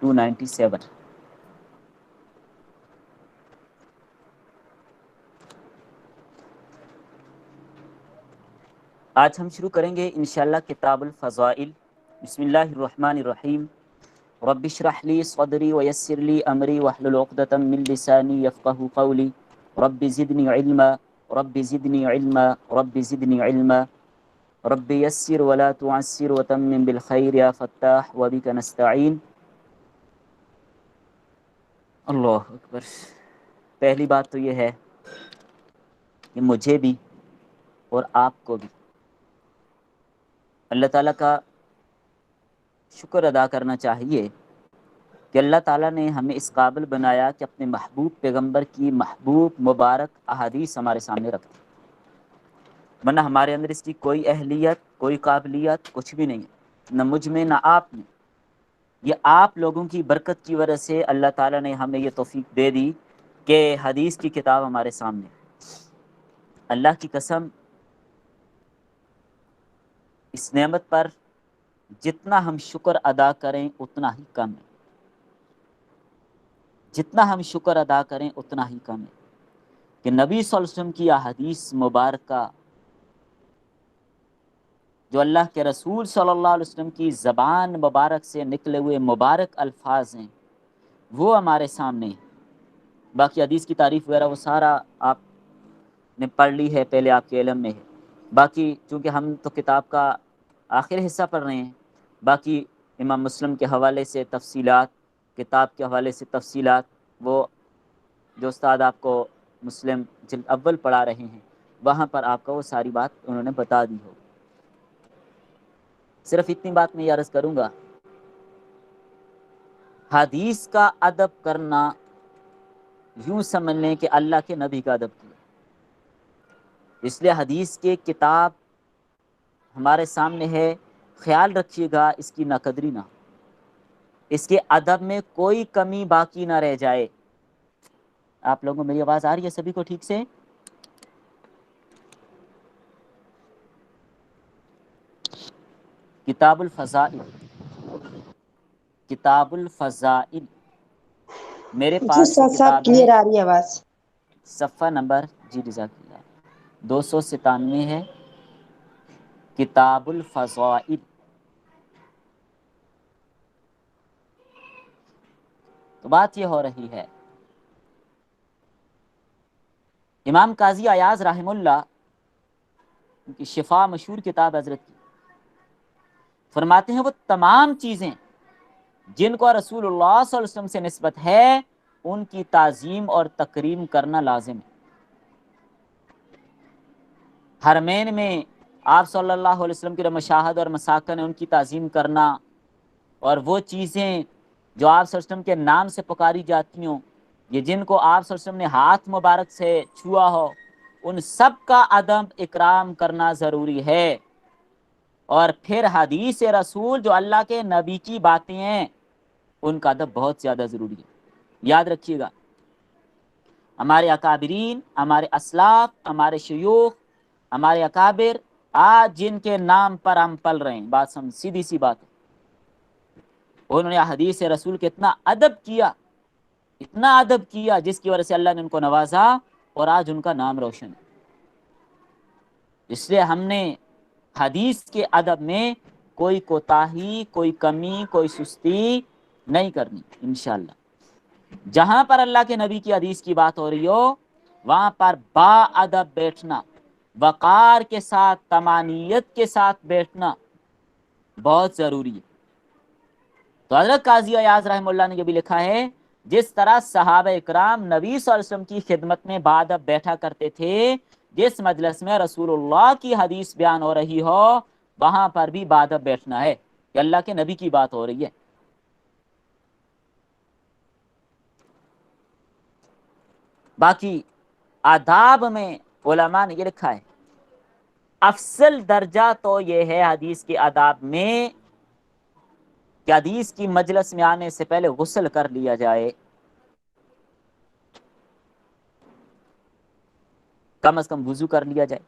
297۔ آج ہم شروع کریں گے انشاءاللہ کتاب الفضائل۔ بسم اللہ الرحمن الرحیم۔ رب اشرح لی صدری ویسر لی امری واحلل عقدۃ من لسانی یفقهوا قولی رب زدنی علما رب زدنی علما رب زدنی علما رب یسر ولا تعسر وتمم بالخیر یا فتاح وبک نستعین۔ اللہ اکبر۔ پہلی بات تو یہ ہے کہ مجھے بھی اور آپ کو بھی اللہ تعالیٰ کا شکر ادا کرنا چاہیے کہ اللہ تعالیٰ نے ہمیں اس قابل بنایا کہ اپنے محبوب پیغمبر کی محبوب مبارک احادیث ہمارے سامنے رکھتے، ورنہ ہمارے اندر اس کی کوئی اہلیت، کوئی قابلیت کچھ بھی نہیں ہے، نہ مجھ میں نہ آپ میں۔ یہ آپ لوگوں کی برکت کی وجہ سے اللہ تعالیٰ نے ہمیں یہ توفیق دے دی کہ حدیث کی کتاب ہمارے سامنے۔ اللہ کی قسم، اس نعمت پر جتنا ہم شکر ادا کریں اتنا ہی کم ہے، جتنا ہم شکر ادا کریں اتنا ہی کم ہے کہ نبی صلی اللہ علیہ وسلم کی احادیث مبارکہ جو اللہ کے رسول صلی اللہ علیہ وسلم کی زبان مبارک سے نکلے ہوئے مبارک الفاظ ہیں وہ ہمارے سامنے ہیں۔ باقی حدیث کی تعریف وغیرہ وہ سارا آپ نے پڑھ لی ہے، پہلے آپ کے علم میں ہے۔ باقی چونکہ ہم تو کتاب کا آخر حصہ پڑھ رہے ہیں، باقی امام مسلم کے حوالے سے تفصیلات، کتاب کے حوالے سے تفصیلات، وہ جو استاد آپ کو مسلم جلد اول پڑھا رہے ہیں وہاں پر آپ کو وہ ساری بات انہوں نے بتا دی ہو۔ صرف اتنی بات میں یہ عرض کروں گا، حدیث کا ادب کرنا یوں سمجھ لیں کہ اللہ کے نبی کا ادب کیا، اس لیے حدیث کی کتاب ہمارے سامنے ہے، خیال رکھیے گا اس کی ناقدری نہ ہو، اس کے ادب میں کوئی کمی باقی نہ رہ جائے۔ آپ لوگوں کو میری آواز آ رہی ہے سبھی کو ٹھیک سے؟ کتاب الفضائل، کتاب الفضائل میرے جی پاس جو سر صاحب کتاب ہے کلیئر آ رہی ہے آواز۔ صفحہ نمبر جی جزاک اللہ 297 ہے، کتاب الفضائل۔ تو بات یہ ہو رہی ہے، امام قاضی ایاز رحمہ اللہ ان کی شفا مشہور کتاب حضرت کی، فرماتے ہیں وہ تمام چیزیں جن کو رسول اللہ صلی اللہ علیہ وسلم سے نسبت ہے ان کی تعظیم اور تکریم کرنا لازم ہے۔ حرمین میں آپ صلی اللہ علیہ وسلم کے مشاہد اور مساکن ہیں ان کی تعظیم کرنا، اور وہ چیزیں جو آپ صلی اللہ علیہ وسلم کے نام سے پکاری جاتی ہوں، یہ جن کو آپ صلی اللہ علیہ وسلم نے ہاتھ مبارک سے چھوا ہو، ان سب کا ادب اکرام کرنا ضروری ہے۔ اور پھر حدیث رسول جو اللہ کے نبی کی باتیں ہیں ان کا ادب بہت زیادہ ضروری ہے۔ یاد رکھیے گا، ہمارے اکابرین، ہمارے اسلاف، ہمارے شیوخ، ہمارے اکابر آج جن کے نام پر ہم پل رہے ہیں، بات سمجھ، سیدھی سی بات ہے، انہوں نے حدیث رسول کے اتنا ادب کیا، اتنا ادب کیا جس کی وجہ سے اللہ نے ان کو نوازا اور آج ان کا نام روشن ہے۔ اس لیے ہم نے حدیث کے ادب میں کوئی کوتاہی، کوئی کمی، کوئی سستی نہیں کرنی انشاءاللہ۔ جہاں پر اللہ کے نبی کی حدیث کی بات ہو رہی ہو وہاں پر با ادب بیٹھنا، وقار کے ساتھ، تمانیت کے ساتھ بیٹھنا بہت ضروری ہے۔ تو حضرت قاضی ایاز رحمہ اللہ نے یہ بھی لکھا ہے، جس طرح صحابہ اکرام نبی صلی اللہ علیہ وسلم کی خدمت میں بادب بیٹھا کرتے تھے، جس مجلس میں رسول اللہ کی حدیث بیان ہو رہی ہو وہاں پر بھی بادب بیٹھنا ہے کہ اللہ کے نبی کی بات ہو رہی ہے۔ باقی آداب میں علماء نے یہ لکھا ہے، افضل درجہ تو یہ ہے حدیث کے آداب میں کہ حدیث کی مجلس میں آنے سے پہلے غسل کر لیا جائے، کم از کم وضو کر لیا جائے،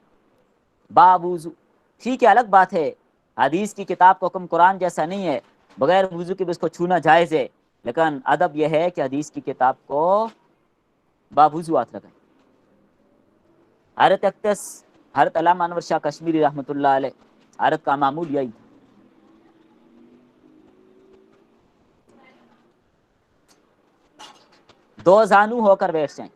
با وضو۔ ٹھیک ہے، الگ بات ہے حدیث کی کتاب کا حکم قرآن جیسا نہیں ہے، بغیر وضو کے بھی اس کو چھونا جائز ہے، لیکن ادب یہ ہے کہ حدیث کی کتاب کو بابوضو ہاتھ لگائیں. حضرت اقدس حضرت علامہ انور شاہ کشمیری رحمۃ اللہ علیہ، حضرت کا معمول یہی تھا. دو زانو ہو کر بیٹھ جائیں.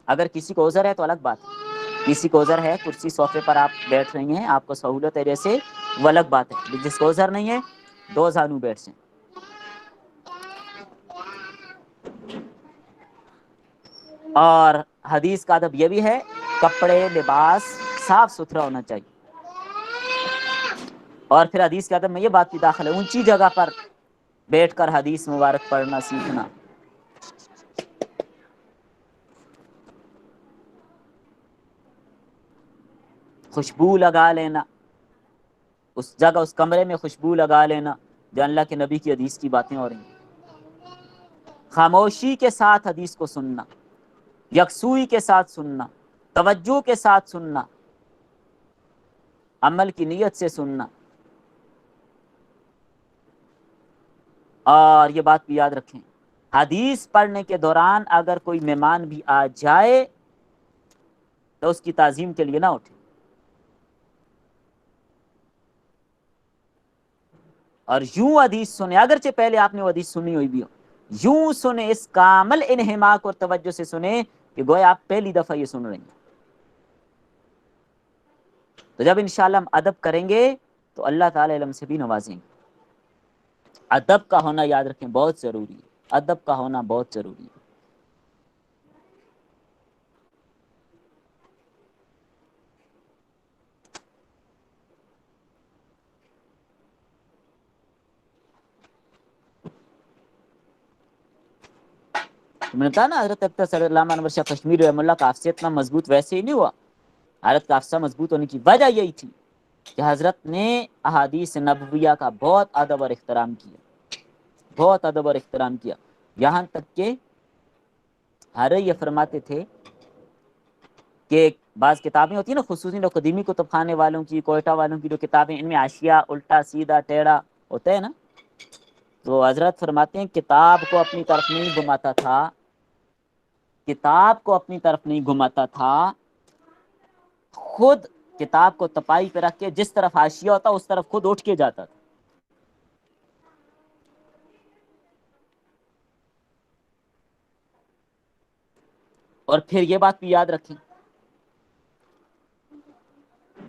اگر کسی کو عذر ہے تو الگ بات ہے، کسی کو عذر ہے کرسی صوفے پر آپ بیٹھ رہی ہیں، آپ کو سہولت ہے جیسے، وہ الگ بات ہے. جس کو عذر نہیں ہے دو زانو بیٹھ جائیں. اور حدیث کا ادب یہ بھی ہے کپڑے لباس صاف ستھرا ہونا چاہیے. اور پھر حدیث کے ادب میں یہ بات بھی داخل ہے اونچی جگہ پر بیٹھ کر حدیث مبارک پڑھنا سیکھنا. خوشبو لگا لینا، اس جگہ اس کمرے میں خوشبو لگا لینا جو اللہ کے نبی کی حدیث کی باتیں ہو رہی ہیں. خاموشی کے ساتھ حدیث کو سننا، یکسوئی کے ساتھ سننا، توجہ کے ساتھ سننا، عمل کی نیت سے سننا. اور یہ بات بھی یاد رکھیں، حدیث پڑھنے کے دوران اگر کوئی مہمان بھی آ جائے تو اس کی تعظیم کے لیے نہ اٹھے. اور یوں حدیث سنے، اگرچہ پہلے آپ نے وہ حدیث سنی ہوئی بھی ہو، یوں سنے، اس کامل انہماک اور توجہ سے سنے کہ گویا آپ پہلی دفعہ یہ سن رہے ہیں. تو جب انشاءاللہ ہم ادب کریں گے تو اللہ تعالی علم سے بھی نوازیں گے. ادب کا ہونا یاد رکھیں بہت ضروری ہے، ادب کا ہونا بہت ضروری ہے. میں نے کہا نا حضرت اقدس علامہ انور شاہ کشمیری رحمہ اللہ کا حافظ اتنا مضبوط ویسے ہی نہیں ہوا. حضرت کا حافظہ مضبوط ہونے کی وجہ یہی تھی کہ حضرت نے احادیث نبویہ کا بہت ادب اور احترام کیا، بہت ادب اور احترام کیا. یہاں تک کہ حضرت یہ فرماتے تھے کہ بعض کتابیں ہوتی ہیں نا، خصوصی جو قدیمی کتب خانے والوں کی، کوئٹہ والوں کی جو کتابیں، ان میں حاشیہ الٹا سیدھا ٹیڑھا ہوتا ہے نا، تو حضرت فرماتے ہیں کتاب کو اپنی طرف نہیں گھماتا تھا، کتاب کو اپنی طرف نہیں گھماتا تھا، خود کتاب کو تپائی پہ رکھ کے جس طرف حاشیہ ہوتا اس طرف خود اٹھ کے جاتا تھا. اور پھر یہ بات بھی یاد رکھیں،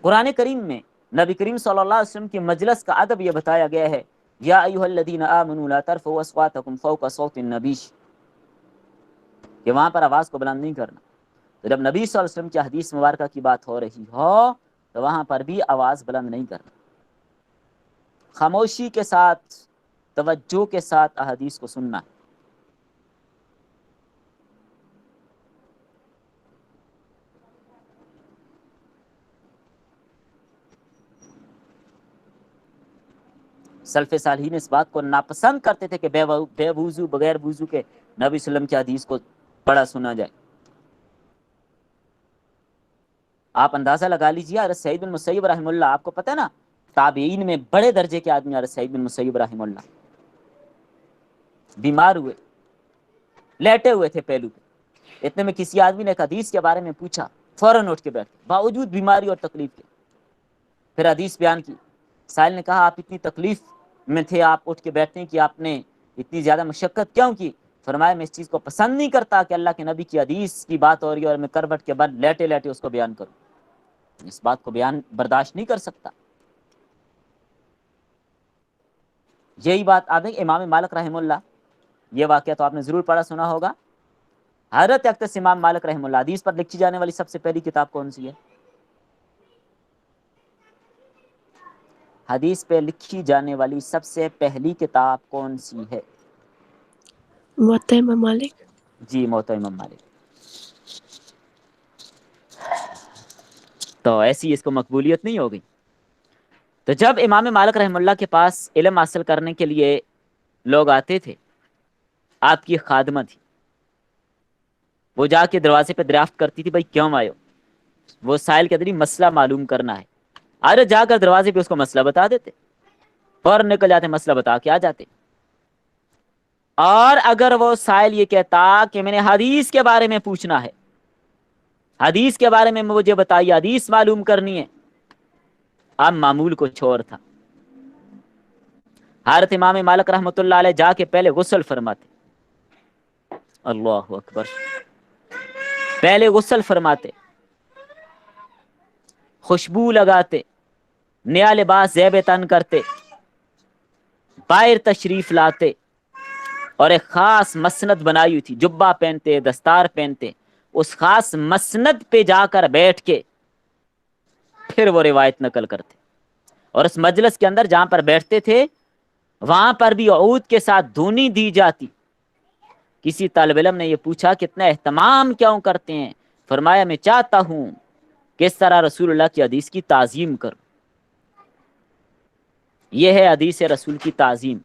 قرآن کریم میں نبی کریم صلی اللہ علیہ وسلم کی مجلس کا ادب یہ بتایا گیا ہے، یا ایھا الذین آمنوا لا ترفعوا اصواتکم فوق صوت النبی، کہ وہاں پر آواز کو بلند نہیں کرنا. تو جب نبی صلی اللہ علیہ وسلم کی حدیث مبارکہ کی بات ہو رہی ہو تو وہاں پر بھی آواز بلند نہیں کرنا. خاموشی کے ساتھ توجہ کے ساتھ احادیث کو سننا. سلف صالحین اس بات کو ناپسند کرتے تھے کہ بے وضو بغیر وضو کے نبی صلی اللہ علیہ وسلم کی حدیث کو پڑھا سنا جائے. آپ اندازہ لگا لیجیے، حضرت سعید بن مسیب رحمہ اللہ، آپ کو پتہ ہے نا تابعین میں بڑے درجے کے آدمی حضرت سعید بن مسیب رحمہ اللہ، بیمار ہوئے، لیٹے ہوئے تھے پہلو پہ، اتنے میں کسی آدمی نے ایک حدیث کے بارے میں پوچھا، فوراً اٹھ کے بیٹھے باوجود بیماری اور تکلیف کے. پھر حدیث بیان کی، سائل نے کہا آپ اتنی تکلیف میں تھے، آپ اٹھ کے بیٹھنے کی آپ نے اتنی زیادہ مشقت کیوں کی؟ فرمایا میں اس چیز کو پسند نہیں کرتا کہ اللہ کے نبی کی حدیث کی بات ہو رہی ہے اور میں کروٹ کے بعد لیٹے لیٹے اس کو بیان کروں، اس بات کو بیان برداشت نہیں کر سکتا. یہی بات آپ دیکھیں امام مالک رحمہ اللہ، یہ واقعہ تو آپ نے ضرور پڑھا سنا ہوگا. حضرت اقدس امام مالک رحمہ اللہ، حدیث پر لکھی جانے والی سب سے پہلی کتاب کون سی ہے؟ حدیث پہ لکھی جانے والی سب سے پہلی کتاب کون سی ہے؟ موطا امام مالک. جی موطا امام مالک. تو ایسی اس کو مقبولیت نہیں ہو گئی. تو جب امام مالک رحمہ اللہ کے پاس علم حاصل کرنے کے لیے لوگ آتے تھے، آپ کی خادمہ تھی، وہ جا کے دروازے پہ دریافت کرتی تھی بھائی کیوں آئے ہو؟ وہ سائل کے ذریعے مسئلہ معلوم کرنا ہے، آرے جا کر دروازے پہ اس کو مسئلہ بتا دیتے. فوراً نکل جاتے، مسئلہ بتا کے آ جاتے. اور اگر وہ سائل یہ کہتا کہ میں نے حدیث کے بارے میں پوچھنا ہے، حدیث کے بارے میں مجھے بتائیے، حدیث معلوم کرنی ہے، اب معمول کو چھوڑ تھا. حضرت امام مالک رحمۃ اللہ علیہ جا کے پہلے غسل فرماتے. اللہ اکبر. پہلے غسل فرماتے، خوشبو لگاتے، نیا لباس زیب تن کرتے، باہر تشریف لاتے، اور ایک خاص مسند بنائی ہوئی تھی، جبہ پہنتے، دستار پہنتے، اس خاص مسند پہ جا کر بیٹھ کے پھر وہ روایت نقل کرتے. اور اس مجلس کے اندر جہاں پر بیٹھتے تھے وہاں پر بھی عود کے ساتھ دھونی دی جاتی. کسی طالب علم نے یہ پوچھا کتنا اہتمام کیوں کرتے ہیں؟ فرمایا میں چاہتا ہوں کس طرح رسول اللہ کی حدیث کی تعظیم کروں. یہ ہے حدیث رسول کی تعظیم.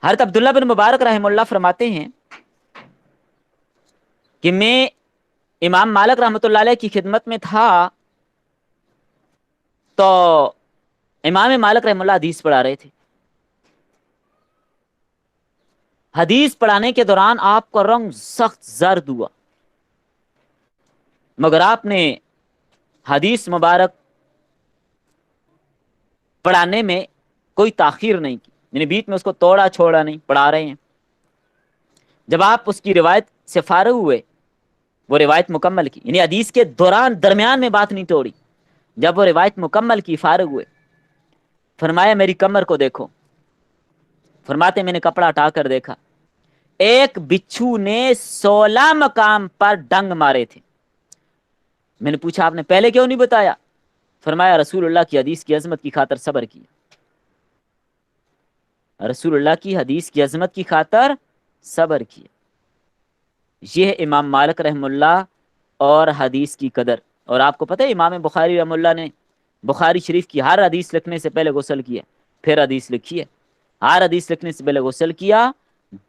حضرت عبداللہ بن مبارک رحمہ اللہ فرماتے ہیں کہ میں امام مالک رحمۃ اللہ علیہ کی خدمت میں تھا تو امام مالک رحمہ اللہ حدیث پڑھا رہے تھے. حدیث پڑھانے کے دوران آپ کا رنگ سخت زرد ہوا، مگر آپ نے حدیث مبارک پڑھانے میں کوئی تاخیر نہیں کی، یعنی بیچ میں اس کو توڑا چھوڑا نہیں، پڑھا رہے ہیں. جب آپ اس کی روایت سے فارغ ہوئے، وہ روایت مکمل کی، یعنی حدیث کے دوران درمیان میں بات نہیں توڑی، جب وہ روایت مکمل کی، فارغ ہوئے، فرمایا میری کمر کو دیکھو. فرماتے میں نے کپڑا ہٹا کر دیکھا، ایک بچھو نے 16 مقام پر ڈنگ مارے تھے. میں نے پوچھا آپ نے پہلے کیوں نہیں بتایا؟ فرمایا رسول اللہ کی حدیث کی عظمت کی خاطر صبر کیا. رسول اللہ کی حدیث کی عظمت کی خاطر صبر کیا. یہ امام مالک رحم اللہ اور حدیث کی قدر. اور آپ کو پتہ ہے امام بخاری رحم اللہ نے بخاری شریف کی ہر حدیث لکھنے سے پہلے غسل کیا، پھر حدیث لکھی ہے. ہر حدیث لکھنے سے پہلے غسل کیا،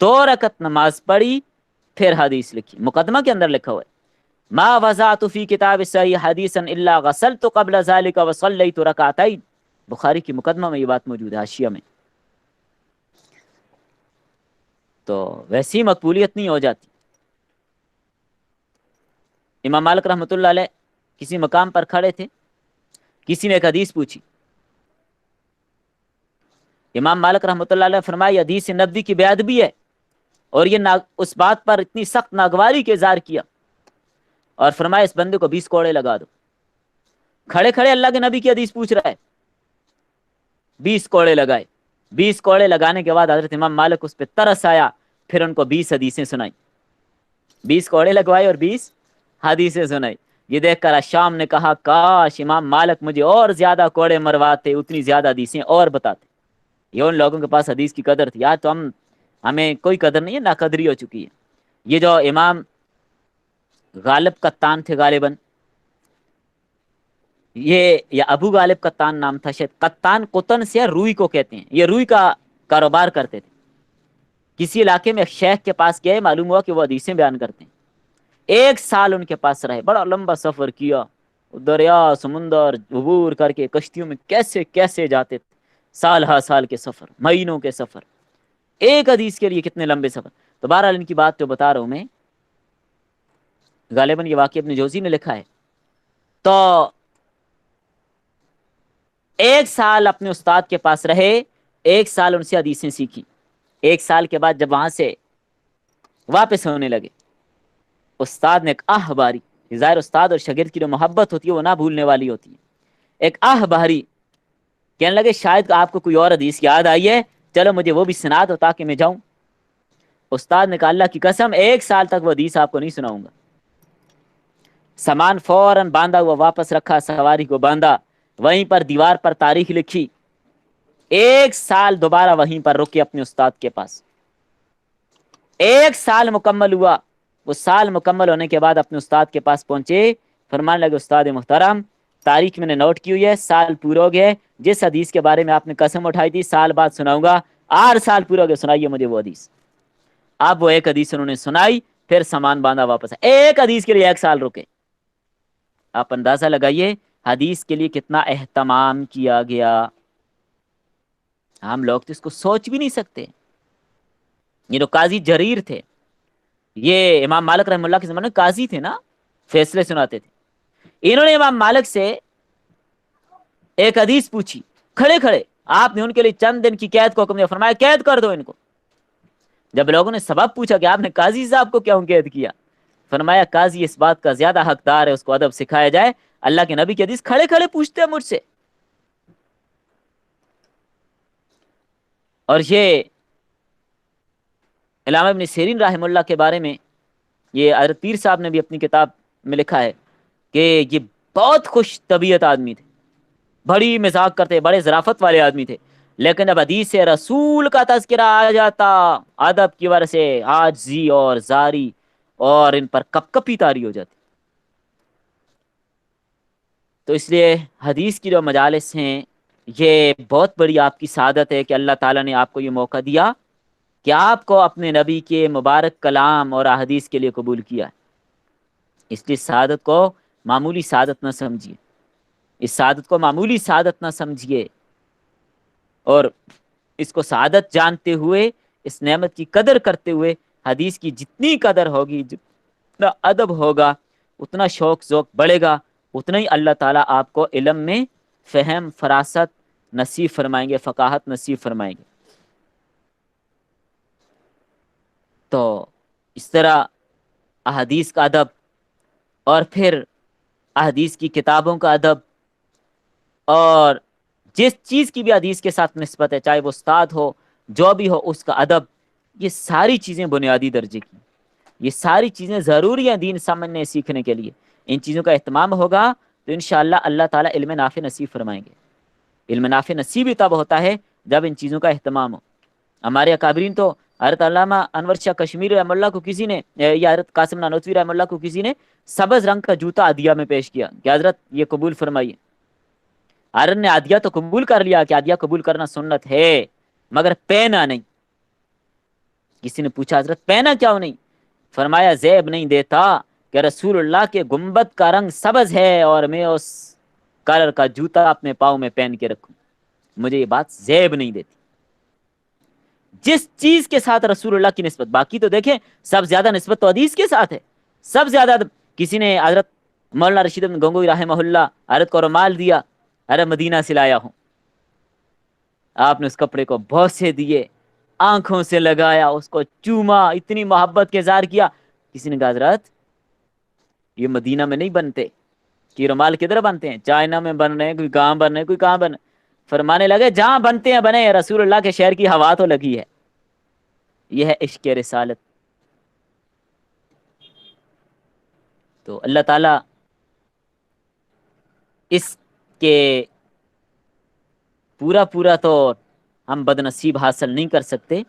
2 رکعت نماز پڑھی، پھر حدیث لکھی. مقدمہ کے اندر لکھا ہوا ہے ما وضعت فی کتاب صحیح حدیثا الا غسلت قبل ذلك وصلیت رکعتین. بخاری کی مقدمہ میں یہ بات موجود ہے، حاشیہ میں. تو ویسی مقبولیت نہیں ہو جاتی. امام مالک رحمۃ اللہ علیہ کسی مقام پر کھڑے تھے، کسی نے ایک حدیث پوچھی. امام مالک رحمۃ اللہ علیہ فرمائی حدیث نبوی کی بے ادبی ہے، اور یہ اس بات پر اتنی سخت ناگواری کے اظہار کیا، اور فرمایا اس بندے کو 20 کوڑے لگا دو. کھڑے کھڑے اللہ کے نبی کی حدیث پوچھ رہا ہے، 20 کوڑے لگائے. 20 کوڑے لگانے کے بعد حضرت امام مالک اس پہ ترس آیا، پھر ان کو 20 حدیثیں سنائی. 20 کوڑے لگوائے اور 20 حدیثیں سنائی. یہ دیکھ کر شام نے کہا کاش امام مالک مجھے اور زیادہ کوڑے مرواتے، اتنی زیادہ حدیثیں اور بتاتے. یہ ان لوگوں کے پاس حدیث کی قدر تھی. آج تو ہمیں کوئی قدر نہیں ہے، ناقدری ہو چکی ہے. یہ جو امام غالب قطان تھے، غالباً یہ یا ابو غالب قطان نام تھا شاید. قطان قطن سے روئی کو کہتے ہیں. یہ روئی کا کاروبار کرتے تھے. کسی علاقے میں ایک شیخ کے پاس گئے، معلوم ہوا کہ وہ حدیثیں بیان کرتے ہیں. 1 سال ان کے پاس رہے، بڑا لمبا سفر کیا، دریا سمندر عبور کر کے کشتیوں میں کیسے کیسے جاتے تھے، سال ہا سال کے سفر، مہینوں کے سفر، ایک حدیث کے لیے کتنے لمبے سفر. تو بہرحال ان کی بات جو بتا رہا ہوں میں، غالباً یہ واقعہ ابن جوزی نے لکھا ہے. تو 1 سال اپنے استاد کے پاس رہے، 1 سال ان سے حدیثیں سیکھی. 1 سال کے بعد جب وہاں سے واپس ہونے لگے، استاد نے ایک آہ باری. ظاہر استاد اور شاگرد کی جو محبت ہوتی ہے وہ نہ بھولنے والی ہوتی ہے. ایک آہ باری، کہنے لگے شاید آپ کو کوئی اور حدیث یاد آئی ہے، چلو مجھے وہ بھی سنا دو تاکہ میں جاؤں. استاد نے کہا اللہ کی قسم 1 سال تک وہ حدیث آپ کو نہیں سناؤں گا. سامان فوراً باندھا ہوا واپس رکھا، سواری کو باندھا، وہیں پر دیوار پر تاریخ لکھی. 1 سال دوبارہ وہیں پر رکے اپنے استاد کے پاس. 1 سال مکمل ہوا. وہ سال مکمل ہونے کے بعد اپنے استاد کے پاس پہنچے، فرمانے لگے استاد محترم تاریخ میں نے نوٹ کی ہوئی ہے، سال پورا ہو گیا ہے، جس حدیث کے بارے میں آپ نے قسم اٹھائی تھی سال بعد سناؤں گا، 8 سال پورا ہو گیا، سنائیے مجھے وہ حدیث۔ اب وہ ایک حدیث انہوں نے سنائی، پھر سامان باندھا واپس، ایک حدیث کے لیے 1 سال رکے۔ آپ اندازہ لگائیے حدیث کے لیے کتنا اہتمام کیا گیا، ہم لوگ تو اس کو سوچ بھی نہیں سکتے۔ یہ جو قاضی جریر تھے، یہ امام مالک رحمہ اللہ کے زمانے میں قاضی تھے نا، فیصلے سناتے تھے، انہوں نے امام مالک سے ایک حدیث پوچھی کھڑے کھڑے، آپ نے ان کے لیے چند دن کی قید کو حکم دیا، فرمایا قید کر دو ان کو۔ جب لوگوں نے سبب پوچھا کہ آپ نے قاضی صاحب کو کیوں قید کیا، فرمایا قاضی اس بات کا زیادہ حقدار ہے، اس کو ادب سکھایا جائے، اللہ کے نبی کی حدیث کھڑے کھڑے پوچھتے ہیں مجھ سے۔ اور یہ علامہ ابن سیرین رحمہ اللہ کے بارے میں یہ حضرت پیر صاحب نے بھی اپنی کتاب میں لکھا ہے کہ یہ بہت خوش طبیعت آدمی تھے، بڑی مزاق کرتے، بڑے ظرافت والے آدمی تھے، لیکن جب حدیث رسول کا تذکرہ آ جاتا ادب کی وجہ سے عاجزی اور زاری اور ان پر کپ کپی طاری ہو جاتی۔ تو اس لیے حدیث کی جو مجالس ہیں یہ بہت بڑی آپ کی سعادت ہے کہ اللہ تعالیٰ نے آپ کو یہ موقع دیا کہ آپ کو اپنے نبی کے مبارک کلام اور احادیث کے لیے قبول کیا ہے۔ اس لیے سعادت کو معمولی سعادت نہ سمجھیے، اس سعادت کو معمولی سعادت نہ سمجھیے، اور اس کو سعادت جانتے ہوئے، اس نعمت کی قدر کرتے ہوئے، حدیث کی جتنی قدر ہوگی، جتنا ادب ہوگا، اتنا شوق ذوق بڑھے گا، اتنا ہی اللہ تعالیٰ آپ کو علم میں فہم فراست نصیب فرمائیں گے، فقاہت نصیب فرمائیں گے۔ تو اس طرح احادیث کا ادب، اور پھر احادیث کی کتابوں کا ادب، اور جس چیز کی بھی حدیث کے ساتھ نسبت ہے، چاہے وہ استاد ہو جو بھی ہو، اس کا ادب، یہ ساری چیزیں بنیادی درجے کی، یہ ساری چیزیں ضروری ہیں دین سمجھنے سیکھنے کے لیے۔ ان چیزوں کا اہتمام ہوگا تو انشاءاللہ اللہ تعالیٰ علم نافع نصیب فرمائیں گے۔ علم نافع نصیب ہی تب ہوتا ہے جب ان چیزوں کا اہتمام ہو۔ ہمارے اکابرین تو حضرت علامہ انور شاہ کشمیری رحمہ اللہ کو کسی نے، یا حضرت قاسم نانوتوی رحمہ اللہ کو کسی نے سبز رنگ کا جوتا عدیہ میں پیش کیا کہ حضرت یہ قبول فرمائیے۔ حضرت نے عدیہ تو قبول کر لیا کہ عدیہ قبول کرنا سنت ہے، مگر پہنا نہیں۔ کسی نے پوچھا حضرت پہنا کیوں نہیں؟ فرمایا زیب نہیں دیتا کہ رسول اللہ کے گنبد کا رنگ سبز ہے اور میں اس کلر کا جوتا اپنے پاؤں میں پہن کے رکھوں، مجھے یہ بات زیب نہیں دیتی۔ جس چیز کے ساتھ رسول اللہ کی نسبت، باقی تو دیکھیں سب زیادہ نسبت تو حدیث کے ساتھ ہے، سب زیادہ۔ کسی نے حضرت مولانا رشید بن گنگوئی رحمہ اللہ حضرت کو رومال دیا، ارے مدینہ سے لایا ہوں، آپ نے اس کپڑے کو بوسے دیے، آنکھوں سے لگایا، اس کو چوما، اتنی محبت کے اظہار کیا۔ کسی نے کہا حضرت یہ مدینہ میں نہیں بنتے، کہ رومال کدھر بنتے ہیں؟ چائنا میں بن رہے ہیں، کوئی کہاں بن رہے ہیں، کوئی کہاں بن رہے ہیں۔ فرمانے لگے جہاں بنتے ہیں بنے، رسول اللہ کے شہر کی ہوا تو لگی ہے۔ یہ ہے عشق رسالت۔ تو اللہ تعالیٰ اس کے پورا تو ہم بدنصیب حاصل نہیں کر سکتے۔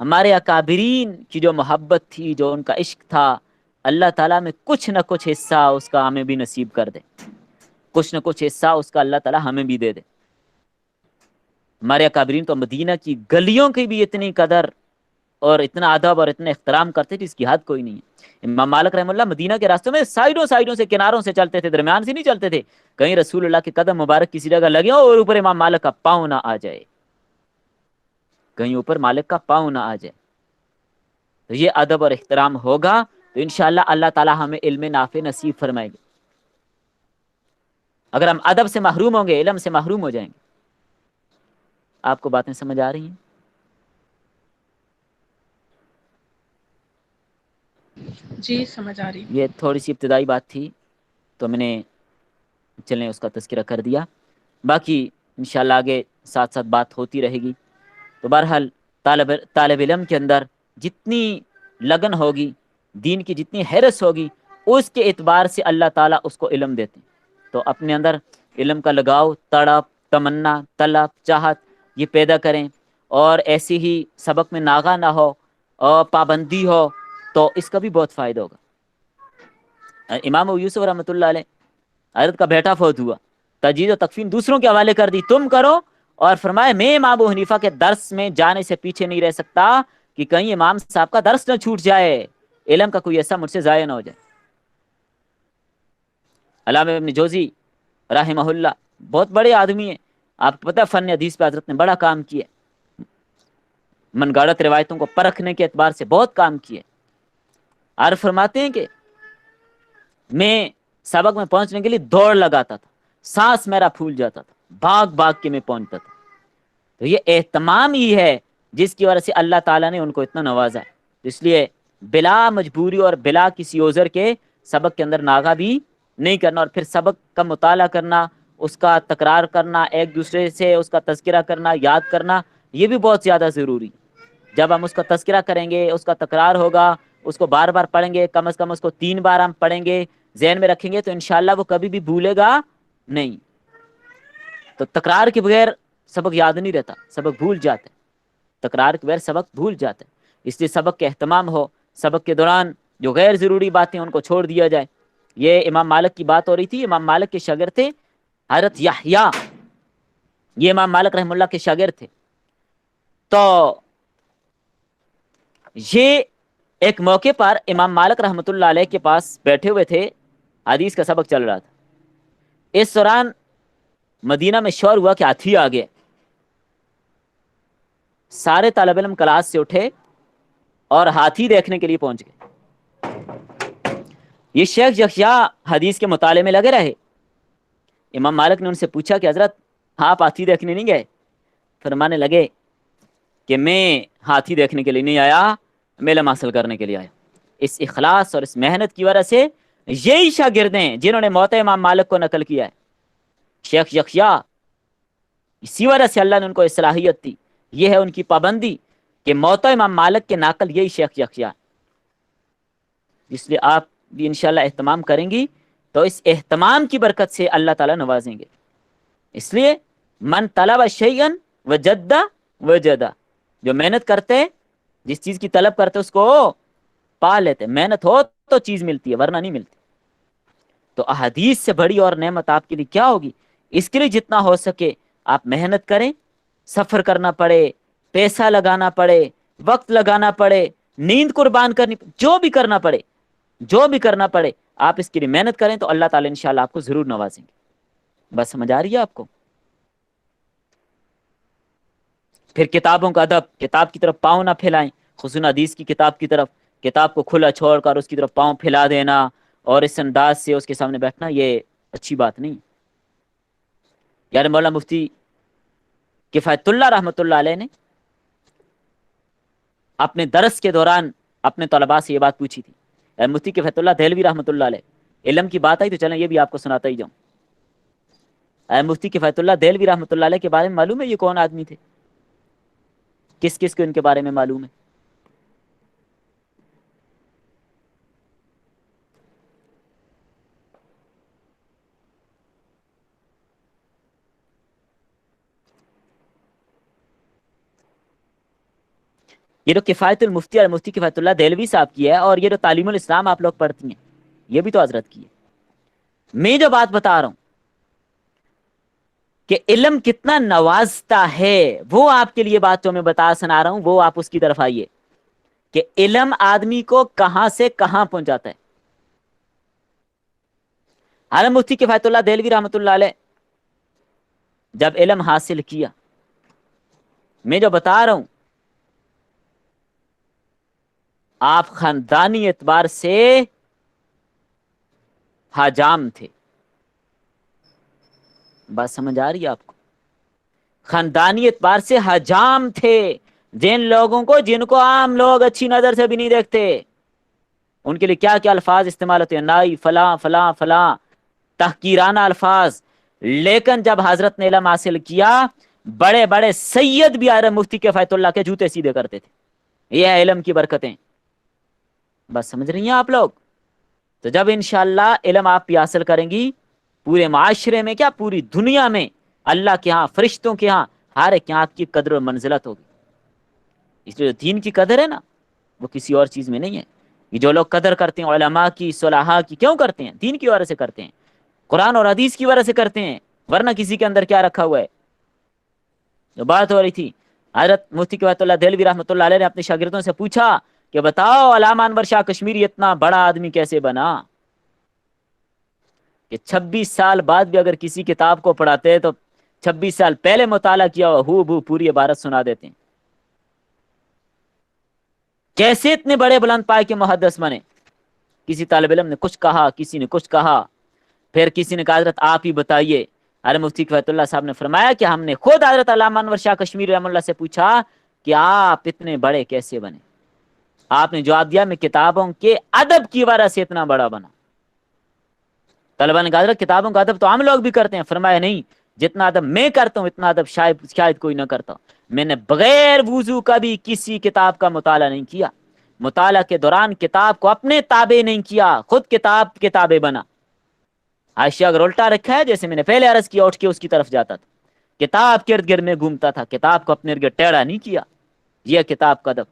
ہمارے اکابرین کی جو محبت تھی، جو ان کا عشق تھا، اللہ تعالیٰ میں کچھ نہ کچھ حصہ اس کا ہمیں بھی نصیب کر دے، کچھ نہ کچھ حصہ اس کا اللہ تعالیٰ ہمیں بھی دے دے۔ ہمارے اکابرین تو مدینہ کی گلیوں کی بھی اتنی قدر اور اتنا ادب اور اتنا احترام کرتے تھے، اس کی حد کوئی نہیں ہے۔ امام مالک رحمہ اللہ مدینہ کے راستوں میں سائڈوں سے، کناروں سے چلتے تھے، درمیان سے نہیں چلتے تھے، کہیں رسول اللہ کے قدم مبارک کسی جگہ لگے اور اوپر امام مالک کا پاؤں نہ آ جائے، کہیں اوپر مالک کا پاؤں نہ آ جائے۔ تو یہ ادب اور احترام ہوگا تو انشاءاللہ اللہ تعالیٰ ہمیں علم نافع نصیب فرمائے گے۔ اگر ہم ادب سے محروم ہوں گے، علم سے محروم ہو جائیں گے۔ آپ کو باتیں سمجھ آ رہی ہیں؟ جی سمجھ آ رہی۔ یہ تھوڑی سی ابتدائی بات تھی تو میں نے چلیں اس کا تذکرہ کر دیا، باقی انشاءاللہ آگے ساتھ ساتھ بات ہوتی رہے گی۔ تو بہرحال طالب علم کے اندر جتنی لگن ہوگی، دین کی جتنی حرص ہوگی، اس کے اعتبار سے اللہ تعالیٰ اس کو علم دیتے ہیں۔ تو اپنے اندر علم کا لگاؤ، تڑپ، تمنا، طلب، چاہت یہ پیدا کریں، اور ایسی ہی سبق میں ناغہ نہ ہو اور پابندی ہو تو اس کا بھی بہت فائدہ ہوگا۔ امام ابو یوسف رحمۃ اللہ علیہ، حضرت کا بیٹا فوت ہوا، تجدید و تکفین دوسروں کے حوالے کر دی، تم کرو. اور فرمایا میں امام ابو حنیفہ کے درس میں جانے سے پیچھے نہیں رہ سکتا کہ کہیں امام صاحب کا درس نہ چھوٹ جائے، علم کا کوئی ایسا مجھ سے ضائع نہ ہو جائے. علامہ ابن جوزی رحمہ اللہ بہت بڑے آدمی ہیں، آپ کو پتہ ہے فن حدیث پہ حضرت نے بڑا کام کیا، من گھڑت روایتوں کو پرکھنے کے اعتبار سے بہت کام کیا. اور فرماتے ہیں کہ میں سبق میں پہنچنے کے لیے دوڑ لگاتا تھا، سانس میرا پھول جاتا تھا، بھاگ بھاگ کے میں پہنچتا تھا. تو یہ اہتمام ہی ہے جس کی وجہ سے اللہ تعالیٰ نے ان کو اتنا نوازا ہے. اس لیے بلا مجبوری اور بلا کسی عذر کے سبق کے اندر ناغہ بھی نہیں کرنا، اور پھر سبق کا مطالعہ کرنا، اس کا تکرار کرنا، ایک دوسرے سے اس کا تذکرہ کرنا، یاد کرنا، یہ بھی بہت زیادہ ضروری. جب ہم اس کا تذکرہ کریں گے، اس کا تکرار ہوگا، اس کو بار بار پڑھیں گے، کم از کم اس کو 3 بار ہم پڑھیں گے، ذہن میں رکھیں گے، تو انشاءاللہ وہ کبھی بھی بھولے گا نہیں. تو تکرار کے بغیر سبق یاد نہیں رہتا، سبق بھول جاتے، تکرار کے بغیر سبق بھول جاتے. اس لیے سبق کے اہتمام ہو، سبق کے دوران جو غیر ضروری باتیں ان کو چھوڑ دیا جائے. یہ امام مالک کی بات ہو رہی تھی. امام مالک کے شاگرد تھے حضرت یحییٰ، یہ امام مالک رحمہ اللہ کے شاگرد تھے. تو یہ ایک موقع پر امام مالک رحمۃ اللہ علیہ کے پاس بیٹھے ہوئے تھے، حدیث کا سبق چل رہا تھا. اس دوران مدینہ میں شور ہوا کہ ہاتھی آ گئے. سارے طالب علم کلاس سے اٹھے اور ہاتھی دیکھنے کے لیے پہنچ گئے. یہ شیخ یحییٰ حدیث کے مطالعے میں لگے رہے. امام مالک نے ان سے پوچھا کہ حضرت آپ ہاتھی دیکھنے نہیں گئے؟ فرمانے لگے کہ میں ہاتھی دیکھنے کے لیے نہیں آیا، میں علم حاصل کرنے کے لیے آیا. اس اخلاص اور اس محنت کی وجہ سے یہی شاگرد ہیں جنہوں نے موت امام مالک کو نقل کیا ہے. شیخ یحییٰ، اسی وجہ سے اللہ نے ان کو صلاحیت دی. یہ ہے ان کی پابندی کہ موت امام مالک کے ناقل یہی شیخ یحییٰ. اس لیے آپ بھی انشاءاللہ اہتمام کریں گی تو اس اہتمام کی برکت سے اللہ تعالیٰ نوازیں گے. اس لیے من طلب شیئا وجد وجد، جو محنت کرتے جس چیز کی طلب کرتے اس کو پا لیتے. محنت ہو تو چیز ملتی ہے، ورنہ نہیں ملتی. تو احادیث سے بڑی اور نعمت آپ کے لیے کیا ہوگی؟ اس کے لیے جتنا ہو سکے آپ محنت کریں. سفر کرنا پڑے، پیسہ لگانا پڑے، وقت لگانا پڑے، نیند قربان کرنی، جو بھی کرنا پڑے، جو بھی کرنا پڑے، آپ اس کے لیے محنت کریں تو اللہ تعالیٰ انشاءاللہ آپ کو ضرور نوازیں گے. بس سمجھ آ رہی ہے آپ کو؟ پھر کتابوں کا ادب، کتاب کی طرف پاؤں نہ پھیلائیں، خصوصاً حدیث کی کتاب کی طرف. کتاب کو کھلا چھوڑ کر اس کی طرف پاؤں پھیلا دینا اور اس انداز سے اس کے سامنے بیٹھنا، یہ اچھی بات نہیں. یار مولانا مفتی کفایت اللہ رحمۃ اللہ علیہ نے اپنے درس کے دوران اپنے طلباء سے یہ بات پوچھی تھی. مفتی کفایت اللہ دہلوی رحمۃ اللہ علیہ، علم کی بات آئی تو چلیں یہ بھی آپ کو سناتا ہی جاؤں. مفتی کفایت اللہ دہلوی رحمۃ اللہ علیہ کے بارے میں معلوم ہے یہ کون آدمی تھے؟ کس کس کو ان کے بارے میں معلوم ہے؟ یہ جو کفایت المفتی اور مفتی کفایت اللہ دہلوی صاحب کی ہے، اور یہ جو تعلیم الاسلام آپ لوگ پڑھتی ہیں، یہ بھی تو حضرت کی ہے. میں جو بات بتا رہا ہوں کہ علم کتنا نوازتا ہے، وہ آپ کے لیے بات جو میں بتا سنا رہا ہوں، وہ آپ اس کی طرف آئیے کہ علم آدمی کو کہاں سے کہاں پہنچاتا ہے. عالم مفتی کفایت اللہ دہلوی رحمۃ اللہ علیہ جب علم حاصل کیا، میں جو بتا رہا ہوں، آپ خاندانی اعتبار سے حاجام تھے. بات سمجھ آ رہی ہے آپ کو؟ خاندانی اعتبار سے حاجام تھے. جن لوگوں کو، جن کو عام لوگ اچھی نظر سے بھی نہیں دیکھتے، ان کے لیے کیا کیا الفاظ استعمال ہوتے ہیں، نائی فلاں فلاں فلاں، تحقیرانہ الفاظ. لیکن جب حضرت نے علم حاصل کیا، بڑے بڑے سید بھی عالم مفتی کفایت اللہ کے جوتے سیدھے کرتے تھے. یہ ہے علم کی برکتیں. بس سمجھ رہی ہیں آپ لوگ؟ تو جب انشاءاللہ علم آپ بھی حاصل کریں گی، پورے معاشرے میں کیا پوری دنیا میں اللہ کے ہاں، فرشتوں کے ہاں، ہر ایک یہاں آپ کی قدر و منزلت ہوگی. اس لیے دین کی قدر ہے نا، وہ کسی اور چیز میں نہیں ہے. یہ جو لوگ قدر کرتے ہیں علماء کی، صلحاء کی، کیوں کرتے ہیں؟ دین کی وجہ سے کرتے ہیں، قرآن اور حدیث کی وجہ سے کرتے ہیں. ورنہ کسی کے اندر کیا رکھا ہوا ہے. جو بات ہو رہی تھی، حضرت مفتی قوت اللہ دہلوی رحمۃ اللہ علیہ نے اپنے شاگردوں سے پوچھا کہ بتاؤ علامہ انور شاہ کشمیری اتنا بڑا آدمی کیسے بنا کہ 26 سال بعد بھی اگر کسی کتاب کو پڑھاتے ہیں تو 26 سال پہلے مطالعہ کیا ہو بو پوری عبارت سنا دیتے ہیں. کیسے اتنے بڑے بلند پائے کے محدث بنے؟ کسی طالب علم نے کچھ کہا، کسی نے کچھ کہا، پھر کسی نے کہا حضرت آپ ہی بتائیے. ارے مفتی قوت اللہ صاحب نے فرمایا کہ ہم نے خود حضرت علامہ انور شاہ کشمیری رحمۃ اللہ سے پوچھا کہ آپ اتنے بڑے کیسے بنے؟ آپ نے جواب دیا میں کتابوں کے ادب کی وجہ سے اتنا بڑا بنا. طلبا نے کہا حضرت کتابوں کا ادب تو عام لوگ بھی کرتے ہیں. فرمایا نہیں، جتنا ادب میں کرتا ہوں اتنا ادب شاید کوئی نہ کرتا. میں نے بغیر وضو کبھی کسی کتاب کا مطالعہ نہیں کیا. مطالعہ کے دوران کتاب کو اپنے تابع نہیں کیا، خود کتاب کے تابع بنا. عائشہ اگر الٹا رکھا ہے، جیسے میں نے پہلے عرض کیا، اٹھ کے اس کی طرف جاتا تھا، کتاب کے ارد گرد میں گھومتا تھا، کتاب کو اپنے ارد گرد ٹیڑھا نہیں کیا. یہ کتاب کا ادب.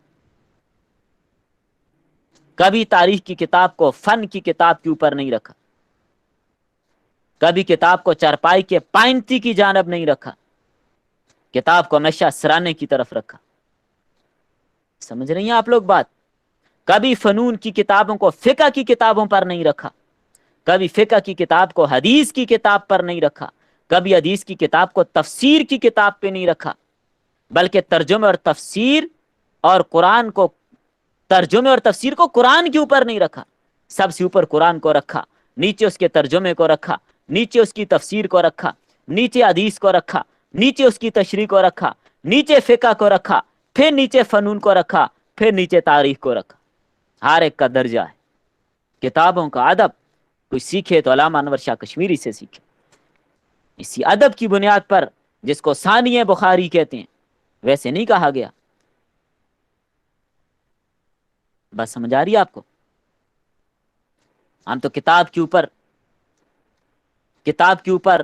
کبھی تاریخ کی کتاب کو فن کی کتاب کے اوپر نہیں رکھا، کبھی کتاب کو چارپائی کے پائنتی کی جانب نہیں رکھا، کتاب کو ہمیشہ سرانے کی طرف رکھا. سمجھ رہی ہیں آپ لوگ بات؟ کبھی فنون کی کتابوں کو فقہ کی کتابوں پر نہیں رکھا، کبھی فقہ کی کتاب کو حدیث کی کتاب پر نہیں رکھا، کبھی حدیث کی کتاب کو تفسیر کی کتاب پہ نہیں رکھا، بلکہ ترجمے اور تفسیر اور قرآن کو ترجمے اور تفسیر کو قرآن کے اوپر نہیں رکھا، سب سے اوپر قرآن کو رکھا، نیچے اس کے ترجمے کو رکھا، نیچے اس کی تفسیر کو رکھا، نیچے حدیث کو رکھا، نیچے اس کی تشریح کو رکھا، نیچے فقہ کو رکھا، پھر نیچے فنون کو رکھا، پھر نیچے تاریخ کو رکھا. ہر ایک کا درجہ ہے. کتابوں کا ادب کوئی سیکھے تو علامہ انور شاہ کشمیری سے سیکھے. اسی ادب کی بنیاد پر، جس کو ثانی بخاری کہتے ہیں، ویسے نہیں کہا گیا. بس سمجھ آ رہی ہے آپ کو؟ ہم تو کتاب کے اوپر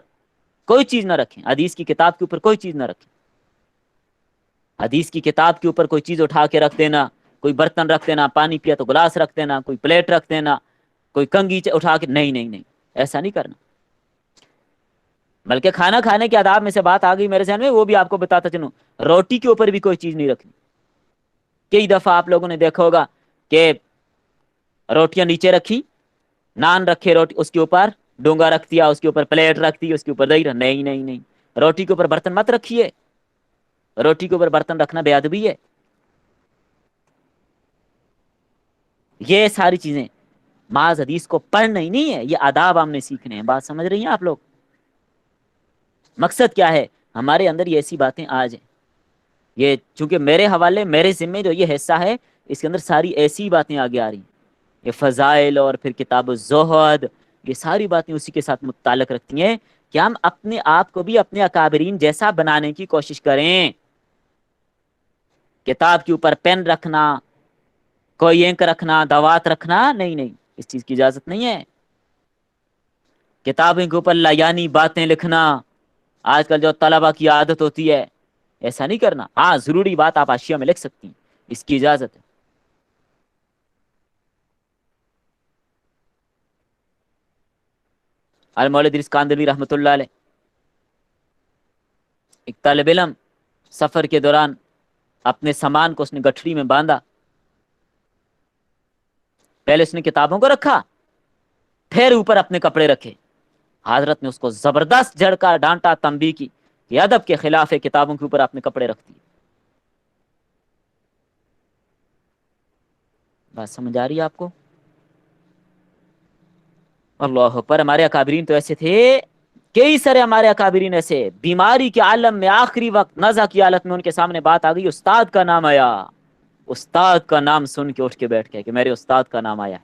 کوئی چیز نہ رکھیں، حدیث کی کتاب کے اوپر کوئی چیز نہ رکھیں. حدیث کی کتاب کے اوپر کوئی چیز اٹھا کے رکھ دینا، کوئی برتن رکھ دینا، پانی پیا تو گلاس رکھ دینا، کوئی پلیٹ رکھ دینا، کوئی کنگھی اٹھا کے، نہیں نہیں نہیں، ایسا نہیں کرنا. بلکہ کھانا کھانے کے آداب میں سے بات آ گئی میرے ذہن میں، وہ بھی آپ کو بتاتا چلوں. روٹی کے اوپر بھی کوئی چیز نہیں رکھنی. کئی دفعہ آپ لوگوں نے دیکھا ہوگا کہ روٹیاں نیچے رکھی، نان رکھے، روٹی اس کے اوپر ڈونگا رکھ دیا، اس کے اوپر پلیٹ رکھ دی، اس کے اوپر دہی نہیں نہیں نہیں، روٹی کے اوپر برتن مت رکھیے. روٹی کے اوپر برتن رکھنا بے ادبی ہے. یہ ساری چیزیں محض حدیث کو پڑھنا ہی نہیں ہے، یہ آداب ہم نے سیکھنے ہیں. بات سمجھ رہی ہیں آپ لوگ؟ مقصد کیا ہے؟ ہمارے اندر یہ ایسی باتیں آ جائیں. یہ چونکہ میرے حوالے، میرے ذمے جو یہ حصہ ہے، اس کے اندر ساری ایسی باتیں آگے آ رہی ہیں. یہ فضائل اور پھر کتاب الزہد، یہ ساری باتیں اسی کے ساتھ متعلق رکھتی ہیں کہ ہم اپنے آپ کو بھی اپنے اکابرین جیسا بنانے کی کوشش کریں. کتاب کے اوپر پین رکھنا، کوئی اینک رکھنا، دوات رکھنا، نہیں نہیں، اس چیز کی اجازت نہیں ہے. کتابیں کے اوپر لایانی باتیں لکھنا، آج کل جو طلبہ کی عادت ہوتی ہے، ایسا نہیں کرنا. ہاں ضروری بات آپ حاشیہ میں لکھ سکتی ہیں، اس کی اجازت ہے. المولد ادریس کاندلوی رحمۃ اللہ علیہ، ایک طالب علم سفر کے دوران اپنے سامان کو اس نے گٹھڑی میں باندھا. پہلے اس نے کتابوں کو رکھا، پھر اوپر اپنے کپڑے رکھے. حضرت نے اس کو زبردست جھڑکا، ڈانٹا، تنبیہ کی کہ ادب کے خلاف ہے کتابوں کے اوپر اپنے کپڑے رکھ دیے. بات سمجھ آ رہی ہے آپ کو؟ اللہ اکبر. ہمارے اکابرین تو ایسے تھے، کئی سارے ہمارے اکابرین ایسے بیماری کے عالم میں آخری وقت نزع کی حالت میں ان کے سامنے بات آ گئی، استاد کا نام آیا، استاد کا نام سن کے اٹھ کے بیٹھ گئے کہ میرے استاد کا نام آیا.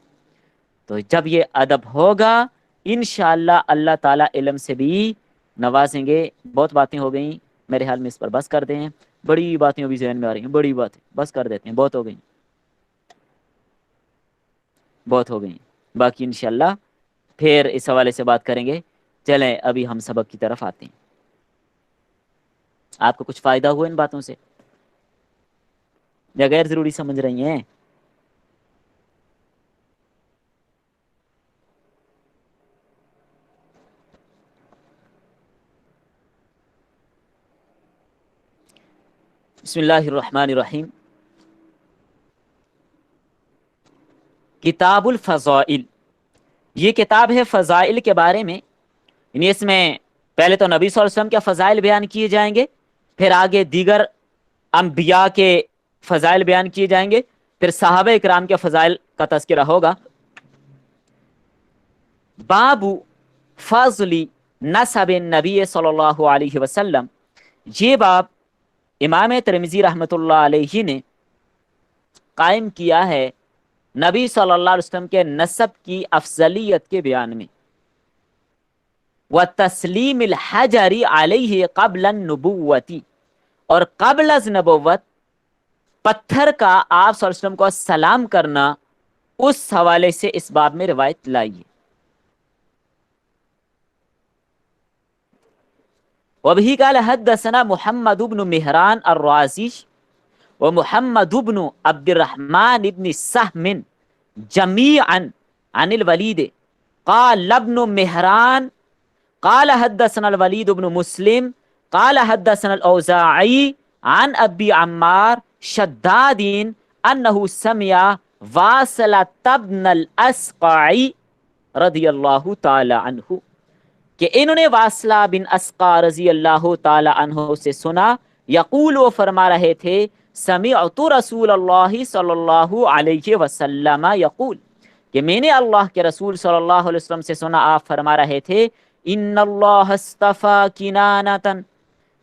تو جب یہ ادب ہوگا، انشاءاللہ اللہ تعالی علم سے بھی نوازیں گے. بہت باتیں ہو گئیں، میرے حال میں اس پر بس کر دیں. بڑی باتیں ابھی ذہن میں آ رہی ہیں، بڑی باتیں بس کر دیتے ہیں. بہت ہو گئیں، بہت ہو گئیں. باقی انشاءاللہ پھر اس حوالے سے بات کریں گے. چلیں ابھی ہم سبق کی طرف آتے ہیں. آپ کو کچھ فائدہ ہوا ان باتوں سے یا غیر ضروری سمجھ رہی ہیں؟ بسم اللہ الرحمن الرحیم. کتاب الفضائل، یہ کتاب ہے فضائل کے بارے میں. یعنی اس میں پہلے تو نبی صلی اللہ علیہ وسلم کے فضائل بیان کیے جائیں گے، پھر آگے دیگر انبیاء کے فضائل بیان کیے جائیں گے، پھر صحابہ اکرام کے فضائل کا تذکرہ ہوگا. باب فضل نسب نبی صلی اللہ علیہ وسلم، یہ باب امام ترمذی رحمۃ اللہ علیہ نے قائم کیا ہے نبی صلی اللہ علیہ وسلم کے نسب کی افضلیت کے بیان میں. وَتَسْلِيمِ الْحَجَرِ عَلَيْهِ قَبْلَ النُّبُوَّةِ، اور قبل از نبوت پتھر کا آپ صلی اللہ علیہ وسلم کو سلام کرنا، اس حوالے سے اس باب میں روایت لائیے. وبه قال حدثنا محمد بن مهران الرازي ومحمد بن عبد الرحمن بن سهم جميعا عن الوليد قال ابن مهران قال حدثنا الوليد بن مسلم قال حدثنا الأوزاعي عن أبي عمار شداد أنه سمع واصلة بن الأسقع رضی اللہ تعالی عنہ کہ انہوں نے واصلہ بن اسقع رضی اللہ تعالی عنہ سے سنا، یقول وہ فرما رہے تھے، سمعت رسول اللہ صلی اللہ علیہ وسلم یقول، کہ میں نے اللہ کے رسول صلی اللہ علیہ وسلم سے سنا آپ فرما رہے تھے، ان اللہ اصطفیٰ کنانۃ،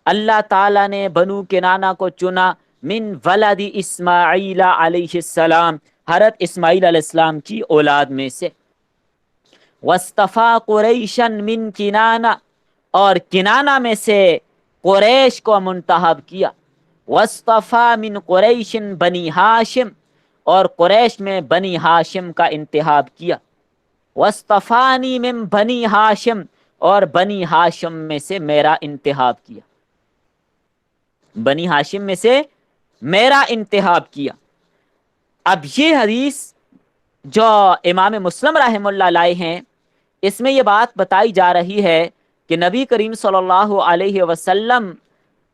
اللہ تعالیٰ نے بنو کنانہ کو چنا، من ولد اسماعیل علیہ السلام، حضرت اسماعیل علیہ السلام کی اولاد میں سے. وَاسْتَفَا قُرَيْشًا مِنْ کنانہ، اور کنانہ میں سے قریش کو منتخب کیا. وَاسْتَفَا مِنْ قُرَيْشٍ بنی ہاشم، اور قریش میں بنی ہاشم کا انتخاب کیا. وَاسْتَفَانِي مِنْ بنی ہاشم، اور بنی ہاشم میں سے میرا انتخاب کیا، بنی ہاشم میں سے میرا انتخاب کیا. اب یہ حدیث جو امام مسلم رحمہ اللہ لائے ہیں، اس میں یہ بات بتائی جا رہی ہے کہ نبی کریم صلی اللہ علیہ وسلم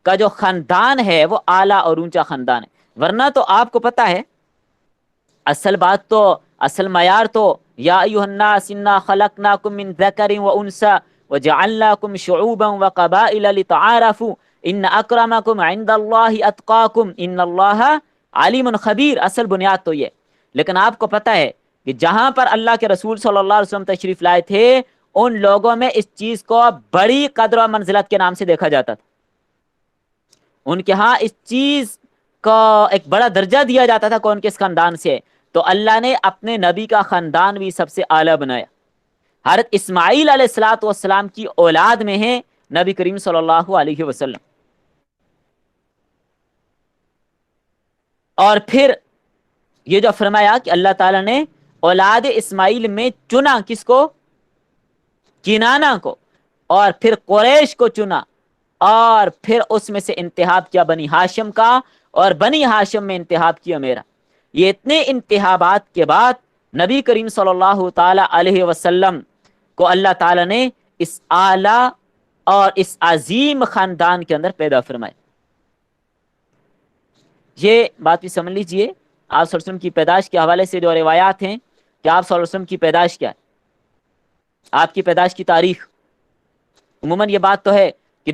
کا جو خاندان ہے وہ اعلیٰ اور اونچا خاندان ہے. ورنہ تو آپ کو پتہ ہے اصل بات تو، اصل معیار تو یا ایھا الناس انا خلقناکم من ذکر و انثی وجعلناکم شعوبا وقبائل لتعارفوا ان اکرمکم عند اللہ اتقاکم ان اللہ علیم خبیر. اصل بنیاد تو یہ، لیکن آپ کو پتہ ہے کہ جہاں پر اللہ کے رسول صلی اللہ علیہ وسلم تشریف لائے تھے، ان لوگوں میں اس چیز کو بڑی قدر و منزلت کے نام سے دیکھا جاتا تھا. ان کے ہاں اس چیز کو ایک بڑا درجہ دیا جاتا تھا کون کس خاندان سے. تو اللہ نے اپنے نبی کا خاندان بھی سب سے اعلیٰ بنایا. حضرت اسماعیل علیہ السلام کی اولاد میں ہیں نبی کریم صلی اللہ علیہ وسلم. اور پھر یہ جو فرمایا کہ اللہ تعالیٰ نے اولاد اسماعیل میں چنا کس کو؟ کنانہ کو، اور پھر قریش کو چنا، اور پھر اس میں سے انتخاب کیا بنی ہاشم کا، اور بنی ہاشم میں انتخاب کیا میرا. یہ اتنے انتخابات کے بعد نبی کریم صلی اللہ تعالی علیہ وسلم کو اللہ تعالیٰ نے اس اعلیٰ اور اس عظیم خاندان کے اندر پیدا فرمائے. یہ بات بھی سمجھ لیجئے، آپ صلی اللہ علیہ وسلم کی پیدائش کے حوالے سے جو روایات ہیں کہ آپ صلی اللہ علیہ وسلم کی پیدائش کیا ہے، آپ کی پیدائش کی تاریخ. عموماً یہ بات تو ہے کہ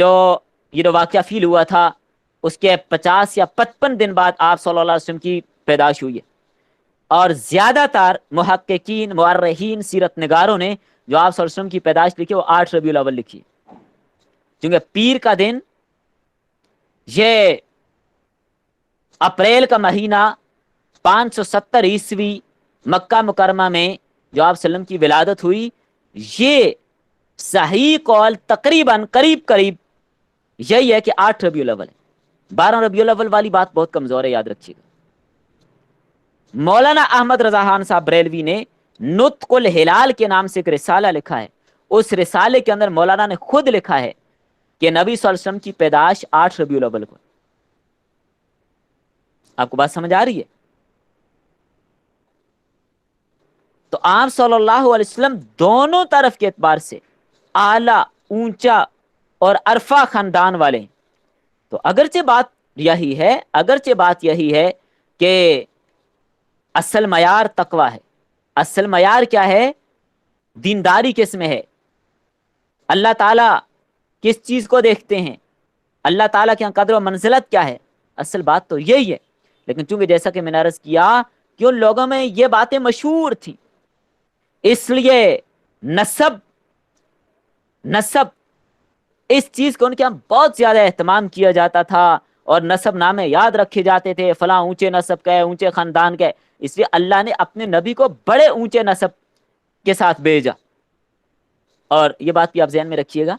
یہ جو واقعہ فیل ہوا تھا اس کے 50 یا 55 دن بعد آپ صلی اللہ علیہ وسلم کی پیدائش ہوئی ہے. اور زیادہ تر محققین، مؤرخین، سیرت نگاروں نے جو آپ صلی اللہ علیہ وسلم کی پیدائش لکھی وہ 8 ربیع الاول لکھی ہے، کیونکہ پیر کا دن، یہ اپریل کا مہینہ 570 عیسوی مکہ مکرمہ میں جو آپ صلی اللہ علیہ وسلم کی ولادت ہوئی، یہ صحیح قول تقریباً قریب یہی ہے کہ 8 ربیع الاول ہے. 12 ربیع الاول والی بات بہت کمزور ہے، یاد رکھیے گا. مولانا احمد رضا خان صاحب بریلوی نے نطق الہلال کے نام سے ایک رسالہ لکھا ہے. اس رسالے کے اندر مولانا نے خود لکھا ہے کہ نبی صلی اللہ علیہ وسلم کی پیدائش 8 ربیع الاول کو. آپ کو بات سمجھ آ رہی ہے؟ تو آپ صلی اللہ علیہ وسلم دونوں طرف کے اعتبار سے اعلیٰ، اونچا اور عرفہ خاندان والے ہیں. تو اگرچہ بات یہی ہے، اگرچہ بات یہی ہے کہ اصل معیار تقوی ہے. اصل معیار کیا ہے؟ دینداری کس میں ہے؟ اللہ تعالیٰ کس چیز کو دیکھتے ہیں؟ اللہ تعالیٰ کے قدر و منزلت کیا ہے؟ اصل بات تو یہی ہے. لیکن چونکہ جیسا کہ میں نے عرض کیا کہ ان لوگوں میں یہ باتیں مشہور تھیں، اس لیے نسب اس چیز کو ان کے یہاں بہت زیادہ اہتمام کیا جاتا تھا، اور نسب نامے یاد رکھے جاتے تھے، فلاں اونچے نسب کا ہے، اونچے خاندان کا ہے. اس لیے اللہ نے اپنے نبی کو بڑے اونچے نسب کے ساتھ بھیجا. اور یہ بات بھی آپ ذہن میں رکھیے گا